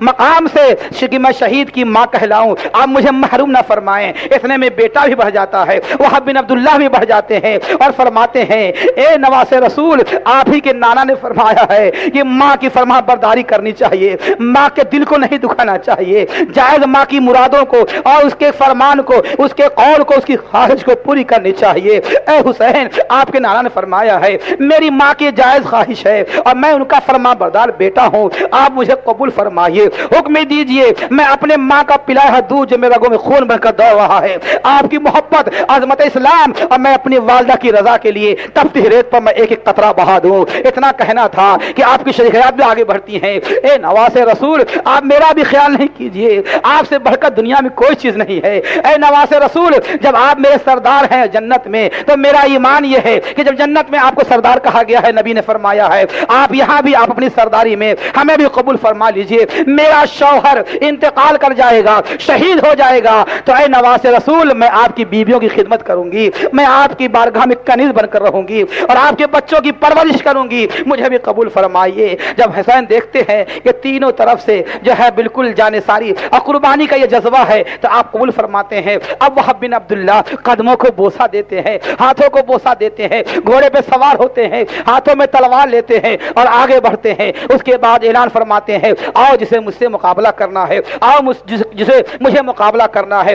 مقام سے کہ میں شہید کی ماں کہلاؤں آپ مجھے محروم نہ فرمائیں. اتنے میں بیٹا بھی بڑھ جاتا ہے, وہب بن عبداللہ بھی بڑھ جاتے ہیں اور فرماتے ہیں, اے نواز رسول آپ ہی کے نانا نے فرمایا ہے کہ ماں کی فرما برداری کرنی چاہیے, ماں کے دل کو نہیں دکھانا چاہیے, جائز ماں کی مرادوں کو اور اس کے فرمان کو, اس کے قول کو, اس کی خواہش کو پوری کرنی چاہیے. اے حسین آپ کے نانا نے فرمایا ہے میری ماں کی جائز خواہش ہے اور میں ان کا فرما بردار بیٹا ہوں, آپ مجھے قبول فرمائیے, حکم دیجئے میں اپنے ماں کا پلایا دودھ جو میرے رگوں میں خون بن کر دوڑ رہا ہے, آپ کی محبت عظمت اسلام اور میں اپنی والدہ کی رضا کے لیے تپتی ریت پر میں ایک ایک قطرہ بہا دوں. اتنا کہنا تھا کہ آپ کی شریعت بھی آگے بڑھتی ہیں. اے نواز رسول آپ میرا بھی خیال نہیں کیجئے, آپ سے بڑھ کر دنیا میں کوئی چیز نہیں ہے. اے نواز رسول جب آپ میرے سردار ہیں جنت میں تو میرا ایمان یہ ہے کہ جب جنت میں آپ کو سردار کہا گیا ہے, نبی نے فرمایا ہے آپ یہاں بھی آپ اپنی سرداری میں ہمیں بھی قبول فرما لیجئے. میرا شوہر انتقال کر جائے گا, شہید ہو جائے گا, تو اے نواز رسول میں آپ کی بیویوں کی خدمت کروں گی, میں آپ کی بارگاہ میں کنیز بن کر رہوں گی اور آپ کے بچوں کی پرورش کروں گی, مجھے بھی قبول فرمائیے. جب حسین دیکھتے ہیں کہ تینوں طرف سے جو ہے بالکل جانثاری اور قربانی کا یہ جذبہ ہے تو آپ قبول فرماتے ہیں. اب وہب بن عبداللہ قدموں کو بوسہ دیتے ہیں, ہاتھوں کو بوسہ دیتے ہیں, گھوڑے پہ سوار ہوتے ہیں, ہاتھوں میں تلوار لیتے ہیں اور آگے بڑھتے ہیں. اس کے بعد اعلان فرماتے ہیں آؤ جسے مجھ سے مقابلہ کرنا ہے, آؤ جسے مجھے مقابلہ کرنا ہے,